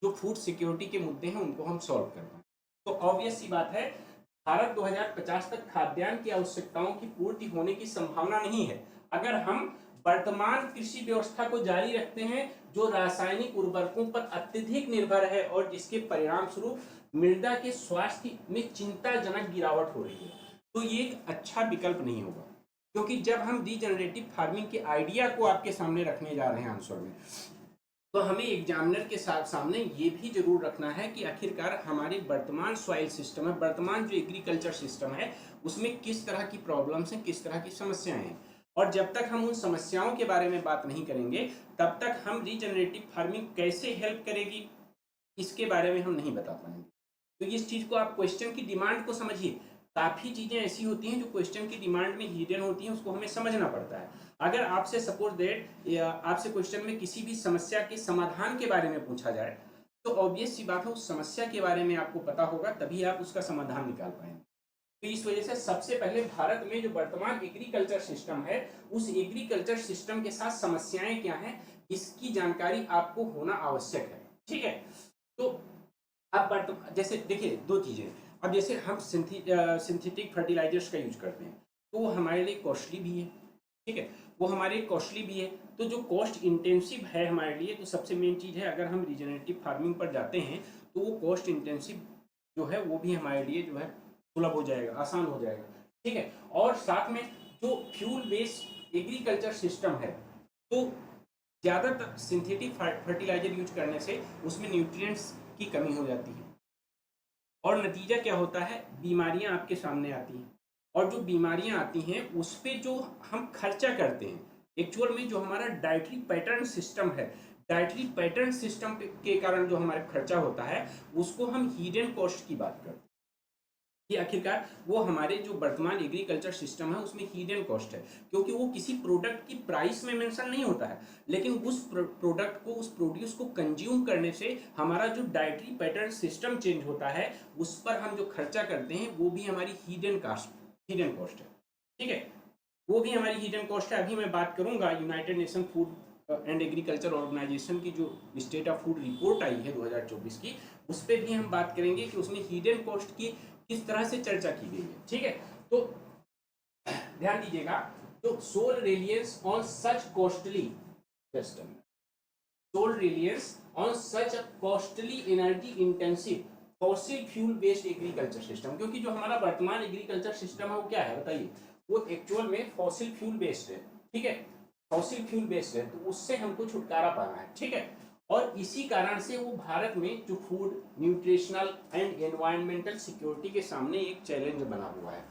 जो फूड सिक्योरिटी के मुद्दे हैं उनको हम सॉल्व कर पाए। तो ऑब्वियस सी बात है भारत 2050 तक खाद्यान्न की आवश्यकताओं की पूर्ति होने की संभावना नहीं है अगर हम वर्तमान कृषि व्यवस्था को जारी रखते हैं जो रासायनिक उर्वरकों पर अत्यधिक निर्भर है और जिसके परिणाम स्वरूप मृदा के स्वास्थ्य में चिंताजनक गिरावट हो रही है। तो ये एक अच्छा विकल्प नहीं होगा, क्योंकि जब हम रीजनरेटिव फार्मिंग के आइडिया को आपके सामने रखने जा रहे हैं आंसर में, तो हमें एग्जामिनर के साथ सामने ये भी जरूर रखना है कि आखिरकार हमारे वर्तमान सॉइल सिस्टम है, वर्तमान जो एग्रीकल्चर सिस्टम है उसमें किस तरह की प्रॉब्लम्स हैं, किस तरह की समस्याएं हैं। और जब तक हम उन समस्याओं के बारे में बात नहीं करेंगे तब तक हम रीजनरेटिव फार्मिंग कैसे हेल्प करेगी इसके बारे में हम नहीं बता पाएंगे। तो इस चीज को आप क्वेश्चन की डिमांड को समझिए। काफी चीजें ऐसी होती हैं जो क्वेश्चन की डिमांड में हिडन होती हैं, उसको हमें समझना पड़ता है। अगर आपसे सपोज दैट आपसे क्वेश्चन में किसी भी समस्या के समाधान के बारे में पूछा जाए तो ऑब्वियस सी बात है उस समस्या के बारे में आपको पता होगा तभी आप उसका समाधान निकाल पाएंगे। तो इस वजह से सबसे पहले भारत में जो वर्तमान एग्रीकल्चर सिस्टम है उस एग्रीकल्चर सिस्टम के साथ समस्याएं क्या हैं इसकी जानकारी आपको होना आवश्यक है। ठीक है, तो अब जैसे देखिए दो चीजें, अब जैसे हम सिंथेटिक फर्टिलाइजर्स का यूज करते हैं तो वो हमारे लिए कॉस्टली भी है। ठीक है, वो हमारे लिए कॉस्टली भी है, तो जो कॉस्ट इंटेंसिव है हमारे लिए, तो सबसे मेन चीज़ है अगर हम रीजनरेटिव फार्मिंग पर जाते हैं तो वो कॉस्ट इंटेंसिव जो है वो भी हमारे लिए जो है सुलभ हो जाएगा, आसान हो जाएगा। ठीक है, और साथ में जो फ्यूल बेस्ड एग्रीकल्चर सिस्टम है तो ज़्यादातर सिंथेटिक फर्टिलाइजर यूज करने से उसमें न्यूट्रिएंट्स की कमी हो जाती है और नतीजा क्या होता है, बीमारियां आपके सामने आती हैं। और जो बीमारियां आती हैं उस पर जो हम खर्चा करते हैं, एक्चुअल में जो हमारा डाइटरी पैटर्न सिस्टम है, डाइटरी पैटर्न सिस्टम के कारण जो हमारा खर्चा होता है उसको हम हिडन कॉस्ट की बात करते हैं। कि आखिरकार वो हमारे जो वर्तमान एग्रीकल्चर सिस्टम है उसमें हिडन कॉस्ट है, क्योंकि वो किसी प्रोडक्ट की प्राइस में मेंशन नहीं होता है, लेकिन उस प्रोडक्ट को, उस प्रोड्यूस को कंज्यूम करने से हमारा जो डाइटरी पैटर्न सिस्टम चेंज होता है उस पर हम जो खर्चा करते हैं वो भी हमारी हिडन कॉस्ट है। ठीक है, वो भी हमारी हिडन कॉस्ट है। अभी मैं बात करूंगा United Nation Food and Agriculture Organization की जो स्टेट ऑफ फूड रिपोर्ट आई है 2024 की, उस पर भी हम बात करेंगे कि उसमें हिडन कॉस्ट की किस तरह से चर्चा की गई है। ठीक है, तो ध्यान दीजिएगा, तो sole reliance on such costly system, sole reliance on such a costly energy intensive fossil fuel based agriculture system, क्योंकि जो हमारा वर्तमान एग्रीकल्चर सिस्टम है वो क्या है बताइए, वो एक्चुअल में फॉसिल फ्यूल बेस्ड है। ठीक है, फॉसिल फ्यूल बेस्ड है, तो उससे हमको छुटकारा पाना है। ठीक है, और इसी कारण से वो भारत में जो food, nutritional and environmental security के सामने एक चैलेंज बना हुआ है।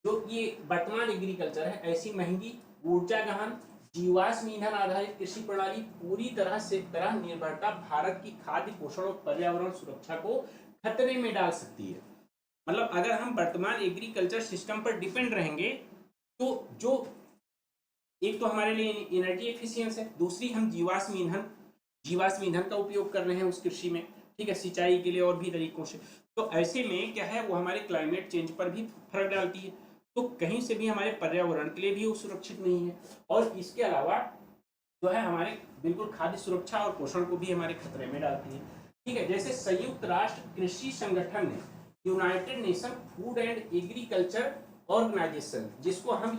जो ये वर्तमान एग्रीकल्चर है, ऐसी महंगी, ऊर्जा गहन, जीवाश्म ईंधन आधारित कृषि प्रणाली पूरी तरह निर्भरता भारत की खाद्य, पोषण और पर्यावरण सुरक्षा को खतरे में डाल सकती है। मतलब अगर हम वर्तमान एग्रीकल्चर सिस्टम पर डिपेंड रहेंगे तो जो एक तो हमारे लिए एनर्जी एफिशिएंस है, दूसरी हम जीवाश्म ईंधन का उपयोग कर रहे हैं उस कृषि में। ठीक है, सिंचाई के लिए और भी तरीकों से, तो ऐसे में क्या है, वो हमारे क्लाइमेट चेंज पर भी फर्क डालती है, तो कहीं से भी हमारे पर्यावरण के लिए भी वो सुरक्षित नहीं है, और इसके अलावा जो है हमारे बिल्कुल खाद्य सुरक्षा और पोषण को भी हमारे खतरे में डालती है। ठीक है, जैसे संयुक्त राष्ट्र कृषि संगठन ने United Nation Food and Agriculture Organization, जिसको हम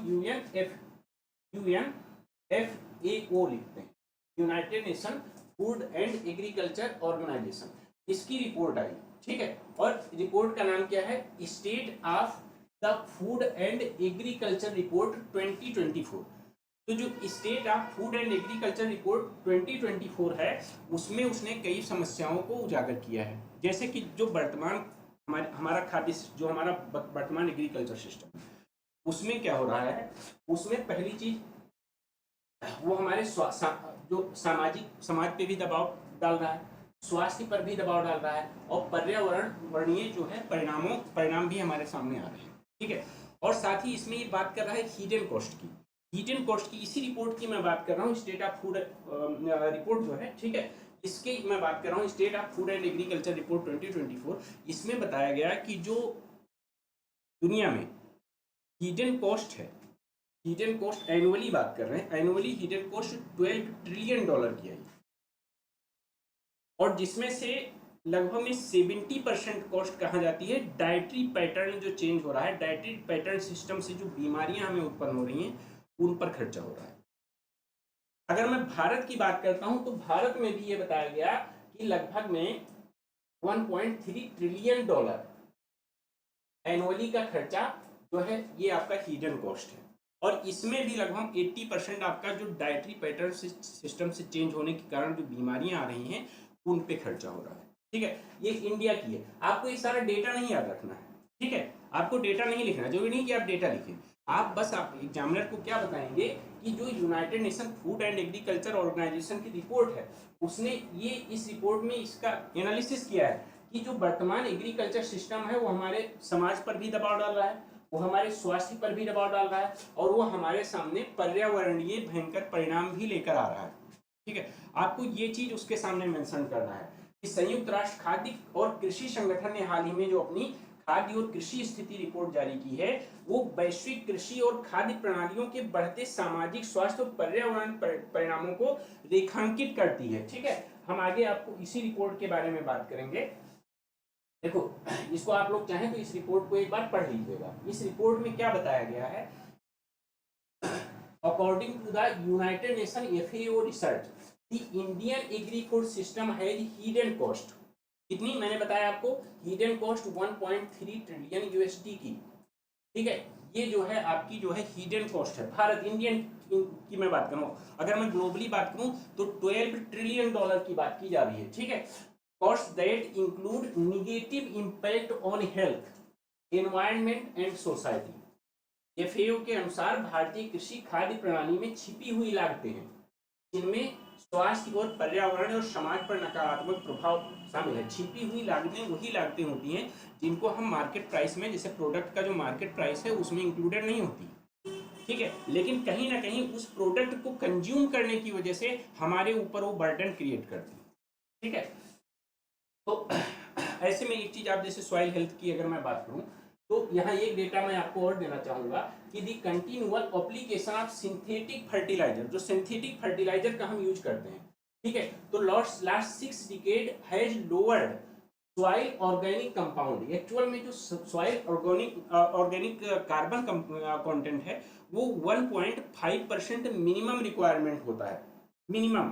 UNFAO लिखते हैं, United Nation Food and Agriculture Organization, इसकी रिपोर्ट आई। ठीक है, और रिपोर्ट का नाम क्या है, state of the food and agriculture report 2024। तो जो state of food and agriculture report 2024 है, उसमें उसने कई समस्याओं को उजागर किया है। जैसे कि जो वर्तमान हमारा खाद्य, जो हमारा वर्तमान एग्रीकल्चर सिस्टम, उसमें क्या हो रहा है, उसमें पहली चीज वो हमारे जो समाज पे भी दबाव डाल रहा है, स्वास्थ्य पर भी दबाव डाल रहा है, और पर्यावरण वर्णीय जो है परिणाम भी हमारे सामने आ रहे हैं। ठीक है, और साथ ही इसमें ये बात कर रहा है हिडन कॉस्ट की इसी रिपोर्ट की मैं बात कर रहा हूँ, स्टेट ऑफ फूड रिपोर्ट जो है। ठीक है, इसके मैं बात कर रहा हूँ state of food and agriculture report 2024। इसमें बताया गया कि जो दुनिया में हिडन कॉस्ट है, हिडन कॉस्ट एनुअली बात कर रहे हैं, एनुअली हिडन कॉस्ट $12 ट्रिलियन की आई, और जिसमें से लगभग में 70% कॉस्ट कहा जाती है डाइटरी पैटर्न जो चेंज हो रहा है, डाइटरी पैटर्न सिस्टम से जो बीमारियां हमें उत्पन्न हो रही हैं उन पर खर्चा हो रहा है। अगर मैं भारत की बात करता हूं तो भारत में भी ये बताया गया कि लगभग में $1.3 ट्रिलियन एनुअली का खर्चा जो है ये आपका हिडन कॉस्ट है, और इसमें भी लगभग 80% आपका जो डाइटरी पैटर्न सिस्टम से चेंज होने के कारण जो बीमारियां आ रही हैं उन पे खर्चा हो रहा है। ठीक है, ये इंडिया की है, आपको ये सारा डेटा नहीं याद रखना है। ठीक है, आपको डेटा नहीं लिखना, जो भी नहीं कि आप डेटा लिखें, आप बस आप एग्जामिनर को क्या बताएंगे कि जो United Nation Food and Agriculture Organization की रिपोर्ट है, उसने ये इस रिपोर्ट में इसका एनालिसिस किया है कि जो वर्तमान एग्रीकल्चर सिस्टम है वो हमारे समाज पर भी दबाव डाल रहा है, वो हमारे स्वास्थ्य पर भी दबाव डाल रहा है, और वो हमारे सामने पर्यावरणीय भयंकर परिणाम भी लेकर आ रहा है। ठीक है, आपको ये चीज उसके सामने मेंशन करना है कि संयुक्त राष्ट्र खाद्य और कृषि संगठन ने हाल ही में जो अपनी खाद्य और कृषि स्थिति रिपोर्ट जारी की है, वो वैश्विक कृषि और खाद्य प्रणालियों के बढ़ते सामाजिक, स्वास्थ्य और पर्यावरण परिणामों को रेखांकित करती है। ठीक है, हम आगे आपको इसी रिपोर्ट के बारे में बात करेंगे। देखो, इसको आप लोग चाहें तो इस रिपोर्ट को एक बार पढ़ लीजिएगा। इस रिपोर्ट में क्या बताया गया है, according to the United Nation FAO research, the Indian agri food system has hidden cost. कितनी मैंने बताया आपको, हिडन कॉस्ट 1.3 ट्रिलियन USD की। ठीक है, ये जो है आपकी जो है हिडन कॉस्ट है। भारत, इंडियन की मैं बात करूं, अगर मैं ग्लोबली बात करूं तो $12 ट्रिलियन की बात की जा रही है। ठीक है, costs that include negative impact on health, environment and society। FAO के अनुसार भारतीय कृषि खाद्य प्रणाली में छिपी हुई लागतें हैं जिनमें स्वास्थ्य और पर्यावरण और समाज पर नकारात्मक प्रभाव शामिल है। छिपी हुई लागतें वही लागतें होती हैं जिनको हम मार्केट प्राइस में, जैसे प्रोडक्ट का जो मार्केट प्राइस है उसमें इंक्लूडेड नहीं होती, ठीक है, लेकिन कहीं ना कहीं उस प्रोडक्ट को कंज्यूम करने की वजह से हमारे ऊपर वो बर्डन क्रिएट करती है, ठीक है। तो ऐसे में एक चीज आप जैसे सॉइल हेल्थ की अगर मैं बात करूं तो यहाँ एक डेटा मैं आपको और देना चाहूंगा कि the continual application of synthetic fertilizer, जो सिंथेटिक फर्टिलाइजर का हम यूज करते हैं, ठीक है, तो last 6 decade has lowered soil organic compound. Actual में जो सॉइल ऑर्गेनिक कार्बन कंटेंट है वो 1.5% मिनिमम रिक्वायरमेंट होता है, मिनिमम।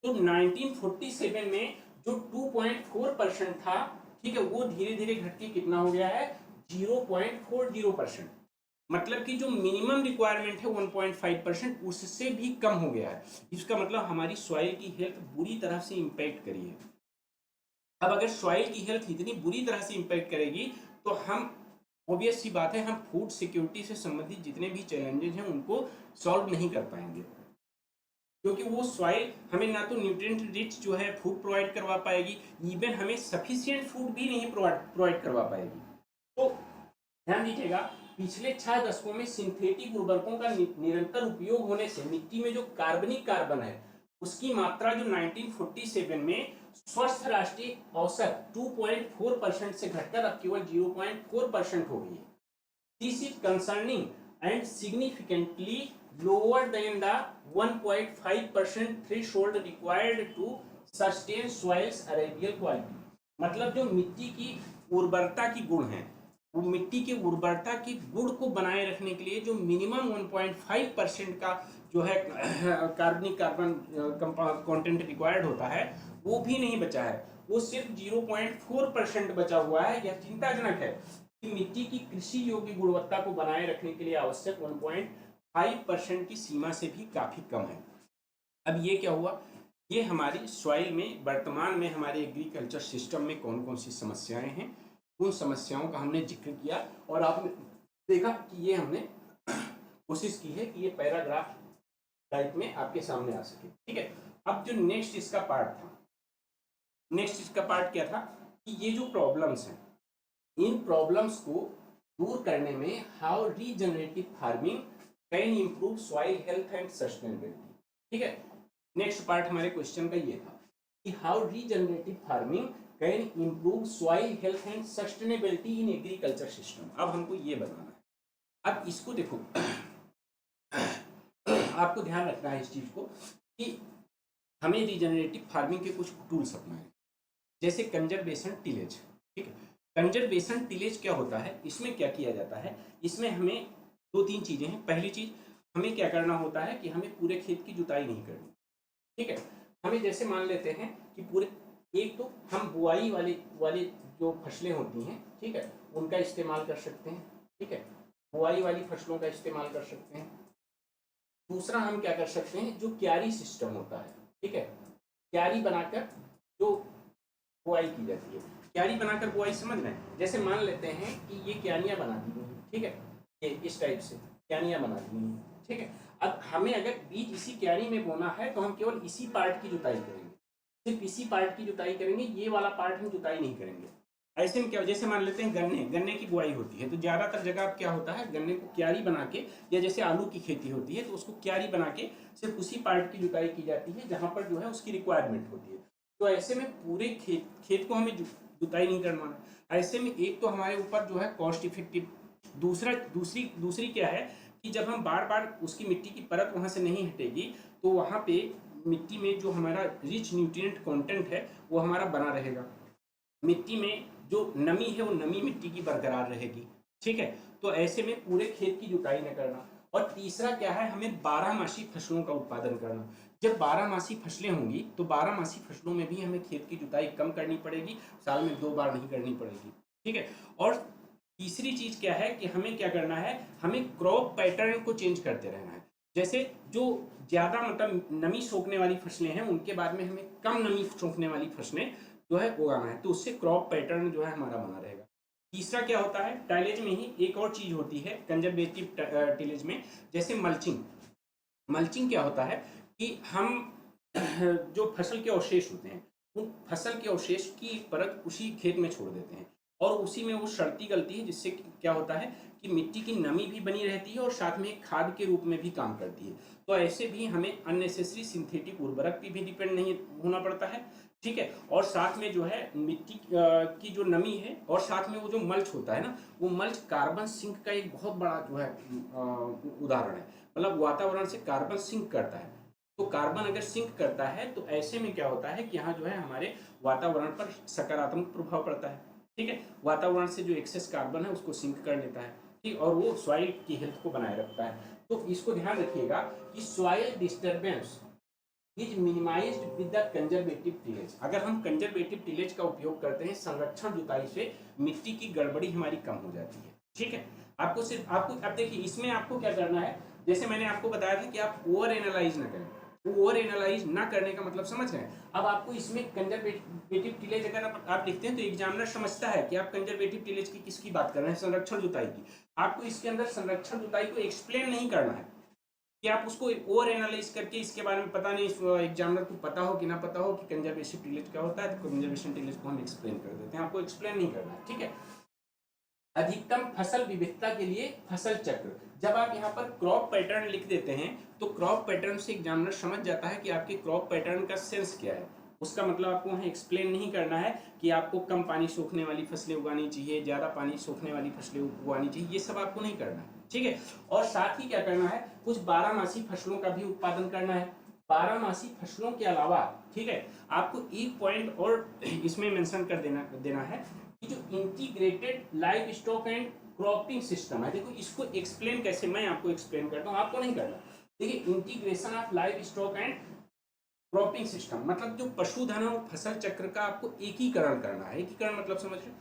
तो 1947 में जो 2.4% था, ठीक है, वो धीरे धीरे घट के कितना हो गया है 0.40%। मतलब कि जो मिनिमम रिक्वायरमेंट है 1.5% उससे भी कम हो गया है। इसका मतलब हमारी सॉइल की हेल्थ बुरी तरह से इंपैक्ट करी है। अब अगर सॉइल की हेल्थ इतनी बुरी तरह से इंपैक्ट करेगी तो हम, ऑब्वियस सी बात है, हम फूड सिक्योरिटी से संबंधित जितने भी चैलेंजेस हैं उनको सॉल्व नहीं कर पाएंगे, क्योंकि वो सॉइल हमें ना तो न्यूट्रिएंट रिच जो है फूड प्रोवाइड करवा पाएगी, इवन हमें सफिशिएंट फूड भी नहीं प्रोवाइड करवा पाएगी। तो ध्यान दीजिएगा, पिछले 6 दशकों में सिंथेटिक उर्वरकों का निरंतर उपयोग होने से मिट्टी में जो कार्बनिक कार्बन है उसकी मात्रा जो 1947 में स्वस्थ राष्ट्रीय औसत 2.4% से घटकर अब केवल 0.4% हो गई है। This is concerning and significantly lower than the 1.5% threshold required to sustain soil's arable quality। मतलब जो मिट्टी की उर्वरता की गुण है, वो मिट्टी की उर्वरता की गुण को बनाए रखने के लिए जो मिनिमम 1.5% का जो है कार्बनिक कार्बन कंटेंट रिक्वायर्ड होता है वो भी नहीं बचा है, वो सिर्फ 0.4% बचा हुआ है। यह चिंताजनक है कि मिट्टी की कृषि योग्य गुणवत्ता को बनाए रखने के लिए आवश्यक 1.5% की सीमा से भी काफी कम है। अब ये क्या हुआ, ये हमारी सॉइल में वर्तमान में हमारे एग्रीकल्चर सिस्टम में कौन कौन सी समस्याएं हैं, उन समस्याओं का हमने जिक्र किया और आपने देखा कि ये हमने कोशिश की है कि ये पैराग्राफ टाइप में आपके सामने आ सके, ठीक है। अब जो नेक्स्ट इसका पार्ट था, नेक्स्ट इसका पार्ट क्या था कि ये जो प्रॉब्लम्स हैं, इन प्रॉब्लम्स को दूर करने में how regenerative farming can improve soil health and sustainability, ठीक है। नेक्स्ट पार्ट हमारे क्वेश्चन का ये था कि how regenerative farming can improve soil health and sustainability in agriculture system. अब हमको ये बनाना है। अब इसको देखो आपको ध्यान रखना है इस चीज को कि हमें रीजनरेटिव फार्मिंग के कुछ टूल्स अपनाएं, जैसे कंजर्वेशन टिलेज, ठीक है। कंजर्वेशन टिलेज क्या होता है, इसमें क्या किया जाता है, इसमें हमें 2-3 चीजें हैं। पहली चीज, हमें क्या करना होता है कि हमें पूरे खेत की जुताई नहीं करनी, ठीक है। हमें जैसे मान लेते हैं कि पूरे, एक तो हम बुआई वाली जो फसलें होती हैं, ठीक है, उनका इस्तेमाल कर सकते हैं, ठीक है, बुआई वाली फसलों का इस्तेमाल कर सकते हैं। दूसरा हम क्या कर सकते हैं, जो क्यारी सिस्टम होता है, ठीक है, क्यारी बनाकर जो बुआई की जाती है, क्यारी बनाकर बुआई समझ रहे हैं। जैसे मान लेते हैं कि ये क्यारियां बना दी गई, ठीक है, ये इस टाइप से क्यारियां बना दी गई, ठीक है। अब हमें अगर बीज इसी क्यारी में बोना है तो हम केवल इसी पार्ट की जुताई करेंगे, सिर्फ इसी पार्ट की जुताई करेंगे, ये वाला पार्ट हम जुताई नहीं करेंगे। ऐसे में क्या, जैसे मान लेते हैं गन्ने की बुआई होती है तो ज्यादातर जगह अब क्या होता है, गन्ने को क्यारी बना के, या जैसे आलू की खेती होती है तो उसको क्यारी बना के सिर्फ उसी पार्ट की जुताई की जाती है जहां पर जो है उसकी रिक्वायरमेंट होती है। तो ऐसे में पूरे खेत को हमें जुताई नहीं करना है। ऐसे में एक तो हमारे ऊपर जो है कॉस्ट इफेक्टिव, दूसरी क्या है कि जब हम बार बार उसकी मिट्टी की परत वहां से नहीं हटेगी तो वहां पे मिट्टी में जो हमारा रिच न्यूट्रिएंट कंटेंट है वो हमारा बना रहेगा, मिट्टी में जो नमी है वो नमी मिट्टी की बरकरार रहेगी, ठीक है। तो ऐसे में पूरे खेत की जुताई न करना। और तीसरा क्या है, हमें 12मासी फसलों का उत्पादन करना। जब 12मासी फसलें होंगी तो 12मासी फसलों में भी हमें खेत की जुताई कम करनी पड़ेगी, साल में 2 बार नहीं करनी पड़ेगी, ठीक है। और तीसरी चीज क्या है कि हमें क्या करना है, हमें क्रॉप पैटर्न को चेंज करते रहना है। जैसे जो ज्यादा मतलब नमी सोखने वाली फसलें हैं उनके बाद में हमें कम नमी सोखने वाली फसलें जो है उगाना है, तो उससे क्रॉप पैटर्न जो है हमारा बना रहेगा। तीसरा क्या होता है, टाइलेज में ही एक और चीज होती है कंजर्वेटिव टिलेज में, जैसे मल्चिंग। मल्चिंग क्या होता है कि हम जो फसल के अवशेष होते हैं, उन फसल के अवशेष की एक परत उसी खेत में छोड़ देते हैं और उसी में वो सड़ती गलती है, जिससे क्या होता है कि मिट्टी की नमी भी बनी रहती है और साथ में एक खाद के रूप में भी काम करती है। तो ऐसे भी हमें अननेसेसरी सिंथेटिक उर्वरक पे भी डिपेंड नहीं होना पड़ता है, ठीक है। और साथ में जो है मिट्टी की जो नमी है और साथ में वो जो मल्च होता है ना, वो मल्च कार्बन सिंक का एक बहुत बड़ा जो है उदाहरण है। मतलब वातावरण से कार्बन सिंक करता है। तो कार्बन अगर सिंक करता है तो ऐसे में क्या होता है कि यहाँ जो है हमारे वातावरण पर सकारात्मक प्रभाव पड़ता है, ठीक है। वातावरण से जो एक्सेस कार्बन है उसको सिंक कर लेता है, ठीक, और वो सॉइल की हेल्थ को बनाए रखता है। तो इसको ध्यान रखिएगा कि soil disturbance is minimised with the conservative tillage. अगर हम कंजर्वेटिव टिलेज का उपयोग करते हैं संरक्षण जुताई से, मिट्टी की गड़बड़ी हमारी कम हो जाती है, ठीक है। आपको सिर्फ आपको अब देखिए इसमें आपको क्या करना है, जैसे मैंने आपको बताया था कि आप ओवर एनालाइज ना करें। ओवर एनालाइज ना करने का मतलब समझ रहे हैं। अब आपको इसमें कंजर्वेटिव टिलेज अगर आप लिखते हैं तो एग्जामिनर समझता है कि आप कंजर्वेटिव टिलेज की किसकी बात कर रहे हैं, संरक्षण जुताई की। आपको इसके अंदर संरक्षण जुताई को एक्सप्लेन नहीं करना है कि आप उसको ओवर एनालाइज करके इसके बारे में पता नहीं एग्जामिनर को पता हो कि ना पता हो कि कंजर्वेशन टिलेज क्या होता है, तो कंजर्वेशन टिलेज को हम एक्सप्लेन कर देते हैं, आपको एक्सप्लेन नहीं करना है, ठीक है। अधिकतम फसल विविधता के लिए फसल चक्र, जब आप यहाँ पर क्रॉप पैटर्न लिख देते हैं तो क्रॉप पैटर्न से एग्जामिनर समझ जाता है कि आपके क्रॉप पैटर्न का सेंस क्या है। उसका मतलब आपको वहाँ एक्सप्लेन नहीं करना है कि आपको कम पानी सोखने वाली फसलें उगानी चाहिए, ज़्यादा पानी सोखने वाली फसलें उगानी चाहिए, ये सब आपको नहीं करना है, ठीक है। और साथ ही क्या करना है, कुछ बारहमासी फसलों का भी उत्पादन करना है। बारहमासी फसलों के अलावा, ठीक है, आपको एक पॉइंट और इसमें मेंशन कर देना है कि जो integrated live stock and cropping system है, देखो इसको एक्सप्लेन कैसे, मैं आपको एक्सप्लेन करता हूँ, आपको नहीं करना। देखिए integration of live stock and cropping system मतलब जो पशुधन और फसल चक्र का आपको एकीकरण करना है। एकीकरण मतलब समझ रहे,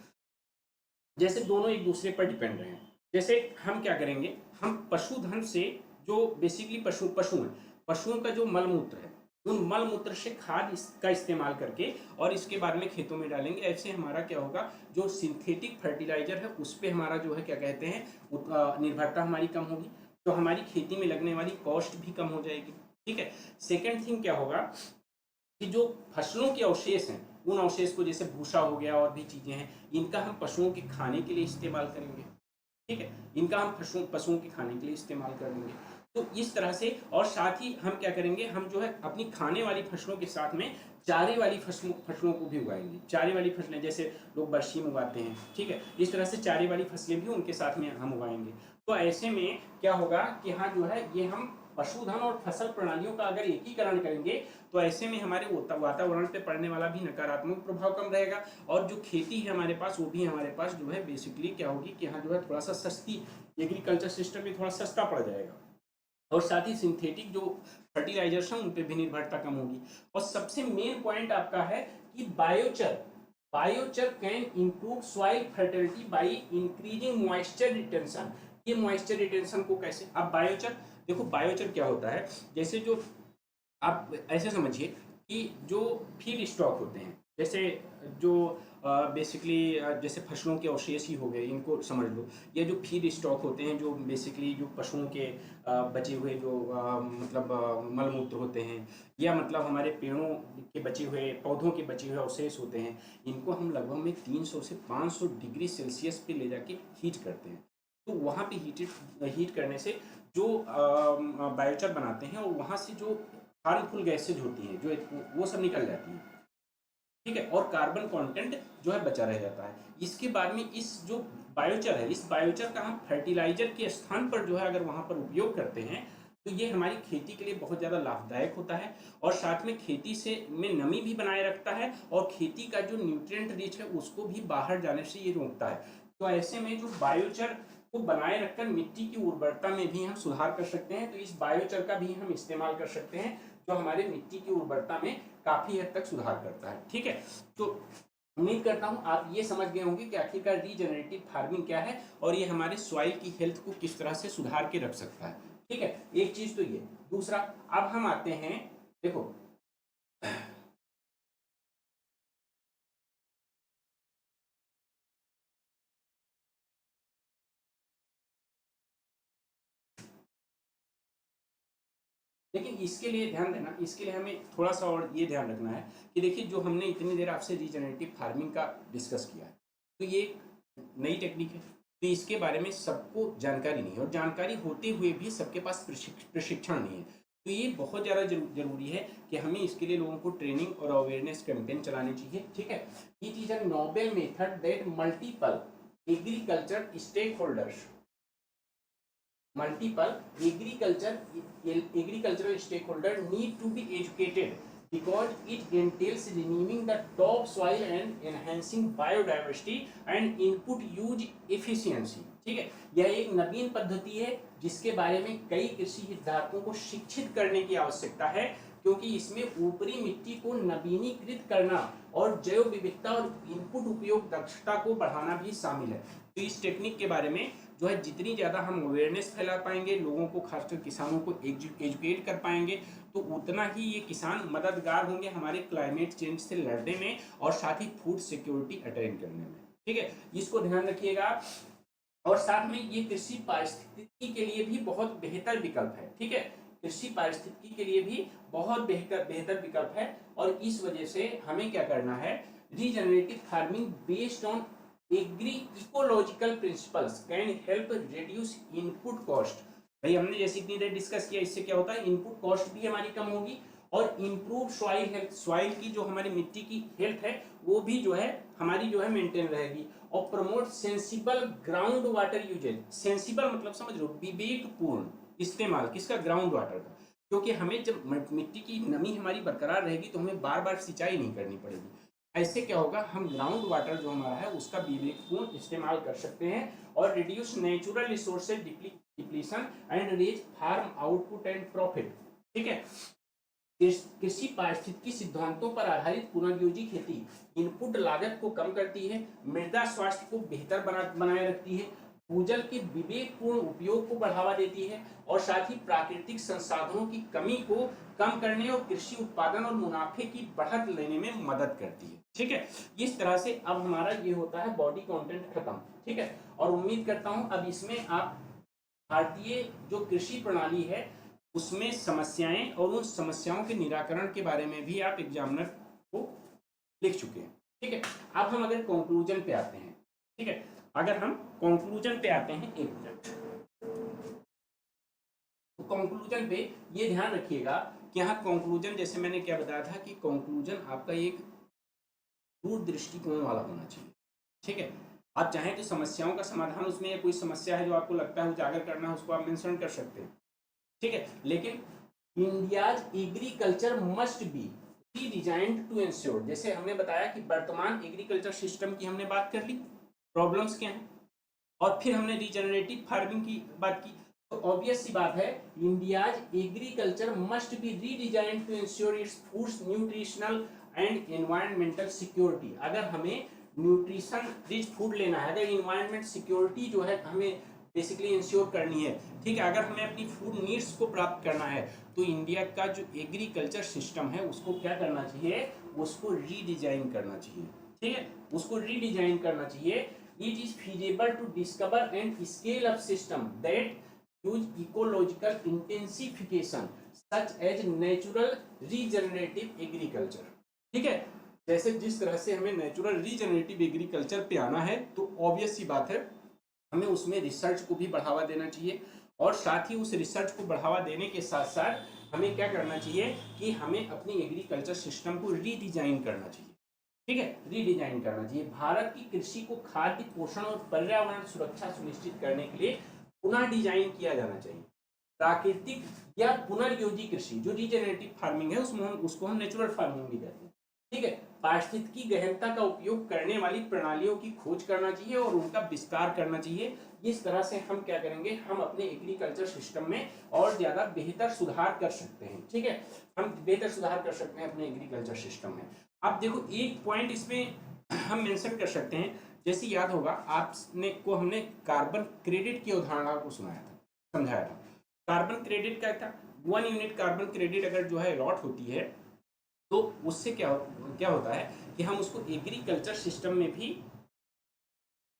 जैसे दोनों एक दूसरे पर डिपेंड रहे हैं। जैसे हम क्या करेंगे, हम पशुधन से जो बेसिकली पशु हैं, पशुओं का जो मलमूत्र है, उन मलमूत्र से खाद का इस्तेमाल करके और इसके बाद में खेतों में डालेंगे। ऐसे हमारा क्या होगा, जो सिंथेटिक फर्टिलाइजर है उस पर हमारा जो है क्या कहते हैं निर्भरता हमारी कम होगी, तो हमारी खेती में लगने वाली कॉस्ट भी कम हो जाएगी, ठीक है। सेकेंड थिंग क्या होगा कि जो फसलों के अवशेष हैं, उन अवशेष को जैसे भूसा हो गया और भी चीज़ें हैं, इनका हम पशुओं के खाने के लिए इस्तेमाल करेंगे, ठीक है। इनका हम पशुओं के खाने के लिए इस्तेमाल करेंगे। तो इस तरह से, और साथ ही हम क्या करेंगे, हम जो है अपनी खाने वाली फसलों के साथ में चारे वाली फसलों को भी उगाएंगे। चारे वाली फसलें जैसे लोग बरसीम उगाते हैं, ठीक है, इस तरह से चारे वाली फसलें भी उनके साथ में हम उगाएंगे। तो ऐसे में क्या होगा कि हाँ जो है ये हम पशुधन और फसल प्रणालियों का अगर एकीकरण करेंगे तो ऐसे में हमारे वातावरण पे पड़ने वाला भी नकारात्मक प्रभाव कम रहेगा और जो खेती है हमारे पास वो भी हमारे पास जो है बेसिकली क्या होगी कि यहाँ जो है थोड़ा सा सस्ती, एग्रीकल्चर सिस्टम भी थोड़ा सस्ता पड़ जाएगा और साथ ही सिंथेटिक जो फर्टिलाइजर्स हैं उन पे भी निर्भरता कम होगी। और सबसे मेन पॉइंट आपका है कि biochar biochar can improve soil fertility by increasing moisture retention. ये मॉइस्चर रिटेंशन को कैसे, अब बायोचर देखो, बायोचर क्या होता है, जैसे जो आप ऐसे समझिए कि जो फीड स्टॉक होते हैं, जैसे जो बेसिकली जैसे फसलों के अवशेष ही हो गए, इनको समझ लो, या जो फीड स्टॉक होते हैं जो बेसिकली जो पशुओं के बचे हुए जो मतलब मलमूत्र होते हैं, या मतलब हमारे पेड़ों के बचे हुए, पौधों के बचे हुए अवशेष होते हैं, इनको हम लगभग में 300 से 500 डिग्री सेल्सियस पे ले जाके हीट करते हैं। तो वहाँ पे हीट करने से जो बायोचार बनाते हैं और वहाँ से जो हार्मफुल गैसेज होती हैं जो वो सब निकल जाती हैं, ठीक है, और कार्बन कंटेंट जो है बचा रह जाता है। इसके बाद में इस जो बायोचर है, इस बायोचर का हम फर्टिलाइजर के स्थान पर जो है अगर वहाँ पर उपयोग करते हैं तो ये हमारी खेती के लिए बहुत ज़्यादा लाभदायक होता है और साथ में खेती से में नमी भी बनाए रखता है और खेती का जो न्यूट्रिएंट रिच है उसको भी बाहर जाने से ये रोकता है। तो ऐसे में जो बायोचर को बनाए रखकर मिट्टी की उर्वरता में भी हम सुधार कर सकते हैं, तो इस बायोचर का भी हम इस्तेमाल कर सकते हैं जो हमारे मिट्टी की उर्वरता में काफी हद तक सुधार करता है, ठीक है। तो उम्मीद करता हूं आप ये समझ गए होंगे कि आखिरकार रीजनरेटिव फार्मिंग क्या है और ये हमारे सॉइल की हेल्थ को किस तरह से सुधार के रख सकता है, ठीक है। एक चीज तो ये, दूसरा अब हम आते हैं, देखो लेकिन इसके लिए ध्यान देना, इसके लिए हमें थोड़ा सा और ये ध्यान रखना है कि देखिए जो हमने इतनी देर आपसे रीजनरेटिव फार्मिंग का डिस्कस किया है, तो ये एक नई टेक्निक है, तो इसके बारे में सबको जानकारी नहीं है, और जानकारी होते हुए भी सबके पास प्रशिक्षण नहीं है। तो ये बहुत ज़्यादा जरूरी है कि हमें इसके लिए लोगों को ट्रेनिंग और अवेयरनेस कैंपेन चलाने चाहिए। ठीक है, it is a noble method that multiple agriculture stakeholders multiple agricultural stakeholders need to be educated because it entails renewing the topsoil and enhancing biodiversity and input use efficiency। ठीक है, यह एक नवीन पद्धति है जिसके बारे में कई कृषि हितधारकों को शिक्षित करने की आवश्यकता है, क्योंकि इसमें ऊपरी मिट्टी को नवीनीकृत करना और जैव विविधता और इनपुट उपयोग दक्षता को बढ़ाना भी शामिल है। तो इस टेक्निक के बारे में जो है जितनी ज़्यादा हम अवेयरनेस फैला पाएंगे, लोगों को खासकर किसानों को एजुकेट कर पाएंगे, तो उतना ही ये किसान मददगार होंगे हमारे क्लाइमेट चेंज से लड़ने में और साथ ही फूड सिक्योरिटी अटेन करने में। ठीक है, इसको ध्यान रखिएगा। और साथ में ये कृषि पारिस्थितिकी के लिए भी बहुत बेहतर विकल्प है। ठीक है, कृषि पारिस्थितिकी के लिए भी बहुत बेहतर विकल्प है, और इस वजह से हमें क्या करना है, regenerative farming based on agri ecological principles can help reduce input cost. भाई हमने जैसे इतनी देर डिस्कस किया, इससे क्या होता है, इनपुट कॉस्ट भी हमारी कम होगी और इम्प्रूव सॉइल हेल्थ, सॉइल की जो हमारी मिट्टी की हेल्थ है वो भी जो है हमारी जो है मेंटेन रहेगी, और promote sensible groundwater usage. Sensible मतलब समझ लो विवेकपूर्ण इस्तेमाल किसका, ग्राउंड वाटर का, क्योंकि हमें जब मिट्टी की नमी हमारी बरकरार रहेगी तो हमें बार बार सिंचाई नहीं करनी पड़ेगी। ऐसे क्या होगा, हम ग्राउंड वाटर जो हमारा है उसका विवेकपूर्ण इस्तेमाल कर सकते हैं और reduce natural resources depletion and raise farm output and profit. ठीक है, कृषि पारिस्थितिकी सिद्धांतों पर आधारित पुनर्योजी खेती इनपुट लागत को कम करती है, मृदा स्वास्थ्य को बेहतर बनाए रखती है, भूजल के विवेकपूर्ण उपयोग को बढ़ावा देती है, और साथ ही प्राकृतिक संसाधनों की कमी को कम करने और कृषि उत्पादन और मुनाफे की बढ़त लेने में मदद करती है। ठीक है, इस तरह से अब हमारा ये होता है बॉडी कंटेंट खत्म। ठीक है, और उम्मीद करता हूं अब इसमें आप भारतीय जो कृषि प्रणाली है उसमें समस्याएं और उन समस्याओं के निराकरण के बारे में भी आप एग्जामिनर को लिख चुके हैं। ठीक है, अब हम अगर कंक्लूजन पे आते हैं, ठीक है, अगर हम कंक्लूजन पे आते हैं, एक मिनट, तो कंक्लूजन पे ये ध्यान रखिएगा कि यहाँ कंक्लूजन जैसे मैंने क्या बताया था कि कंक्लूजन आपका एक दूर दृष्टिकोण वाला होना चाहिए। ठीक है, आप चाहें तो समस्याओं का समाधान उसमें, या कोई समस्या है जो आपको लगता है उजागर करना है उसको आप मेंशन कर सकते हैं। ठीक है, लेकिन India's agriculture must be redesigned to ensure, जैसे हमने बताया कि वर्तमान एग्रीकल्चर सिस्टम की हमने बात कर ली, प्रॉब्लम्स क्या हैं, और फिर हमने रीजनरेटिव फार्मिंग की बात की। तो ऑब्वियस सी बात है, India's agriculture must be redesigned to ensure its foods nutritional and environmental security. अगर हमें न्यूट्रिशन रिच फूड लेना है, अगर एनवायरमेंट सिक्योरिटी जो है हमें बेसिकली इंश्योर करनी है, ठीक है, अगर हमें अपनी फूड नीड्स को प्राप्त करना है, तो इंडिया का जो एग्रीकल्चर सिस्टम है उसको क्या करना चाहिए, उसको रीडिजाइन करना चाहिए। ठीक है, उसको रीडिजाइन करना चाहिए। It is feasible to discover and scale up system that use ecological intensification such as natural regenerative agriculture। ठीक है, जैसे जिस तरह से हमें नेचुरल रीजनरेटिव एग्रीकल्चर पे आना है, तो ऑब्वियस सी बात है हमें उसमें रिसर्च को भी बढ़ावा देना चाहिए, और साथ ही उस रिसर्च को बढ़ावा देने के साथ साथ हमें क्या करना चाहिए कि हमें अपनी एग्रीकल्चर सिस्टम को रीडिजाइन करना चाहिए। ठीक है, रीडिजाइन करना चाहिए। भारत की कृषि को खाद्य पोषण और पर्यावरण सुरक्षा सुनिश्चित करने के लिए पुनः डिजाइन किया जाना चाहिए। प्राकृतिक या पुनर्योजी कृषि जो रीजनरेटिव फार्मिंग है उसको हम नेचुरल फार्मिंग भी कहते हैं। ठीक है, पारिस्थितिकी गहनता का उपयोग करने वाली प्रणालियों की खोज करना चाहिए और उनका विस्तार करना चाहिए। इस तरह से हम क्या करेंगे, हम अपने एग्रीकल्चर सिस्टम में और ज्यादा बेहतर सुधार कर सकते हैं। ठीक है, हम बेहतर सुधार कर सकते हैं अपने एग्रीकल्चर सिस्टम में। अब देखो एक पॉइंट इसमें हम मेंशन कर सकते हैं, जैसे याद होगा आपने को हमने कार्बन क्रेडिट की अवधारणा को सुनाया था, समझाया था। कार्बन क्रेडिट क्या था, 1 यूनिट कार्बन क्रेडिट अगर जो है अलॉट होती है तो उससे क्या होता है कि हम उसको एग्रीकल्चर सिस्टम में भी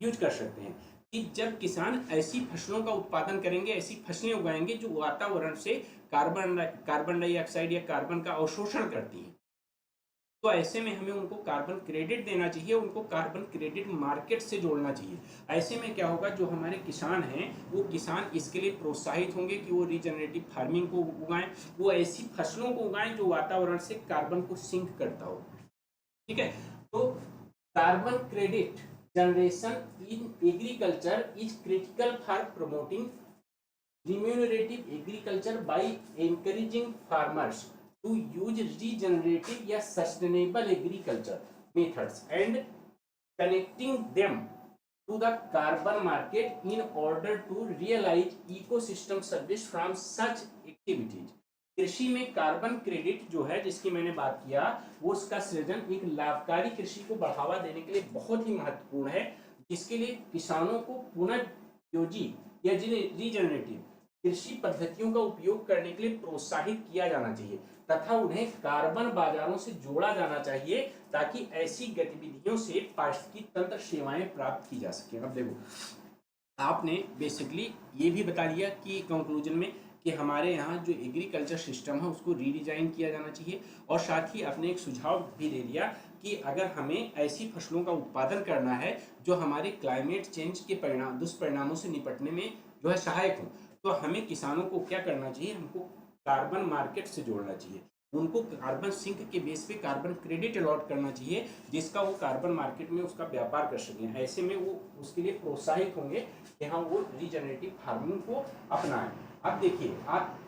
यूज कर सकते हैं। कि जब किसान ऐसी फसलों का उत्पादन करेंगे, ऐसी फसलें उगाएंगे जो वातावरण से कार्बन डाइऑक्साइड या कार्बन का अवशोषण करती हैं, तो ऐसे में हमें उनको कार्बन क्रेडिट देना चाहिए, उनको कार्बन क्रेडिट मार्केट से जोड़ना चाहिए। ऐसे में क्या होगा, जो हमारे किसान हैं वो किसान इसके लिए प्रोत्साहित होंगे कि वो रीजनरेटिव फार्मिंग को उगाएं, वो ऐसी फसलों को उगाएं जो वातावरण से कार्बन को सिंक करता हो। ठीक है, तो carbon credit generation in agriculture is critical for promoting remunerative agriculture by encouraging farmers to use regenerative या sustainable agriculture methods and connecting them to the carbon market in order to realize ecosystem service from such activities। कृषि में carbon credit जो है जिसकी मैंने बात किया, वो उसका सृजन एक लाभकारी कृषि को बढ़ावा देने के लिए बहुत ही महत्वपूर्ण है, जिसके लिए किसानों को पुनर्योजी या रीजनरेटिव कृषि पद्धतियों का उपयोग करने के लिए प्रोत्साहित किया जाना चाहिए तथा उन्हें कार्बन बाजारों से जोड़ा जाना चाहिए ताकि ऐसी गतिविधियों से पारिस्थितिकी तंत्र सेवाएं प्राप्त की जा सके। अब देखो, आपने बेसिकली ये भी बता दिया कि कंक्लूजन में कि हमारे यहाँ जो एग्रीकल्चर सिस्टम है उसको रीडिजाइन किया जाना चाहिए, और साथ ही आपने एक सुझाव भी दे दिया कि अगर हमें ऐसी फसलों का उत्पादन करना है जो हमारे क्लाइमेट चेंज के दुष्परिणामों से निपटने में जो है सहायक हो, तो हमें किसानों को क्या करना चाहिए, हमको कार्बन मार्केट से जोड़ना चाहिए, उनको कार्बन सिंक के बेस पे कार्बन क्रेडिट अलॉट करना चाहिए जिसका वो कार्बन मार्केट में उसका व्यापार कर सकें। ऐसे में वो उसके लिए प्रोत्साहित होंगे कि हाँ वो रीजनरेटिव फार्मिंग को अपनाएं। अब देखिए, आप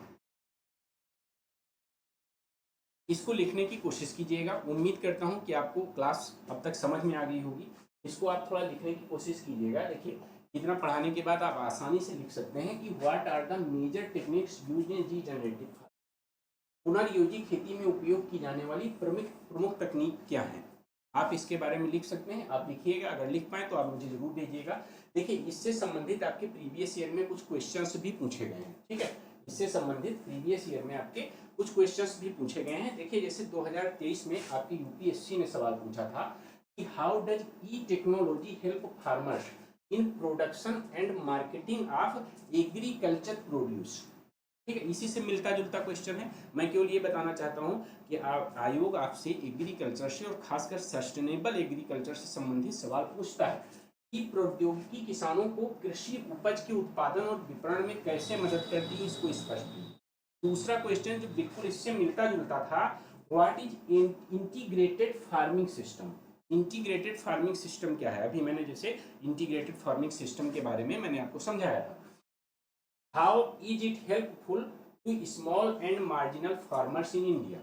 इसको लिखने की कोशिश कीजिएगा। उम्मीद करता हूं कि आपको क्लास अब तक समझ में आ गई होगी। इसको आप थोड़ा लिखने की कोशिश कीजिएगा। देखिए, इतना पढ़ाने के बाद आप आसानी से लिख सकते हैं कि what are the major techniques used in regenerative farming. पुनर्योजी खेती में उपयोग की जाने वाली प्रमुख तकनीक क्या है, आप इसके बारे में लिख सकते हैं। आप लिखिएगा, अगर लिख पाए तो आप मुझे जरूर भेजिएगा। देखिए, इससे संबंधित आपके प्रीवियस ईयर में कुछ क्वेश्चंस भी पूछे गए हैं। ठीक है, इससे संबंधित प्रीवियस ईयर में आपके कुछ क्वेश्चंस भी पूछे गए हैं। देखिए, जैसे 2023 में आपकी यूपीएससी ने सवाल पूछा था कि how does E technology help farmers in production and marketing of agriculture produce. ठीक है, इसी से मिलता जुलता क्वेश्चन है। मैं केवल ये बताना चाहता हूं कि आयोग आपसे एग्रीकल्चर से और खासकर सस्टेनेबल एग्रीकल्चर से संबंधित सवाल पूछता है कि प्रौद्योगिकी किसानों को कृषि उपज के उत्पादन और विपणन में कैसे मदद करती है, इसको स्पष्ट कीजिए। दूसरा क्वेश्चन जो बिल्कुल इससे मिलता जुलता था, what is integrated farming system. Integrated farming system क्या है, अभी मैंने जैसे इंटीग्रेटेड फार्मिंग सिस्टम के बारे में मैंने आपको समझाया था। How is it helpful to small and marginal farmers in India.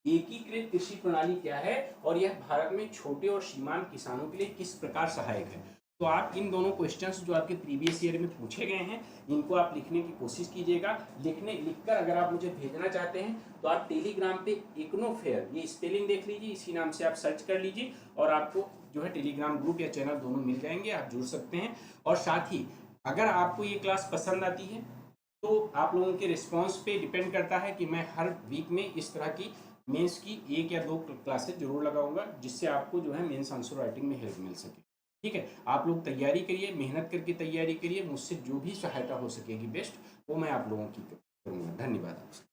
एकीकृत कृषि प्रणाली क्या है और यह भारत में छोटे और सीमांत किसानों के लिए किस प्रकार सहायक है। तो आप इन दोनों क्वेश्चंस जो आपके प्रीवियस ईयर में पूछे गए हैं, इनको आप लिखने की कोशिश कीजिएगा। लिखकर अगर आप मुझे भेजना चाहते हैं तो आप टेलीग्राम पे इग्नोफेयर, ये स्पेलिंग देख लीजिए, इसी नाम से आप सर्च कर लीजिए और आपको जो है टेलीग्राम ग्रुप या चैनल दोनों मिल जाएंगे, आप जुड़ सकते हैं। और साथ ही अगर आपको ये क्लास पसंद आती है तो आप लोगों के रिस्पॉन्स पे डिपेंड करता है कि मैं हर वीक में इस तरह की मेंस की 1 या 2 क्लासेस जरूर लगाऊंगा, जिससे आपको जो है मेंस आंसर राइटिंग में हेल्प मिल सके। ठीक है, आप लोग तैयारी करिए, मेहनत करके तैयारी करिए, मुझसे जो भी सहायता हो सकेगी बेस्ट वो मैं आप लोगों की करूँगा। धन्यवाद आपसे।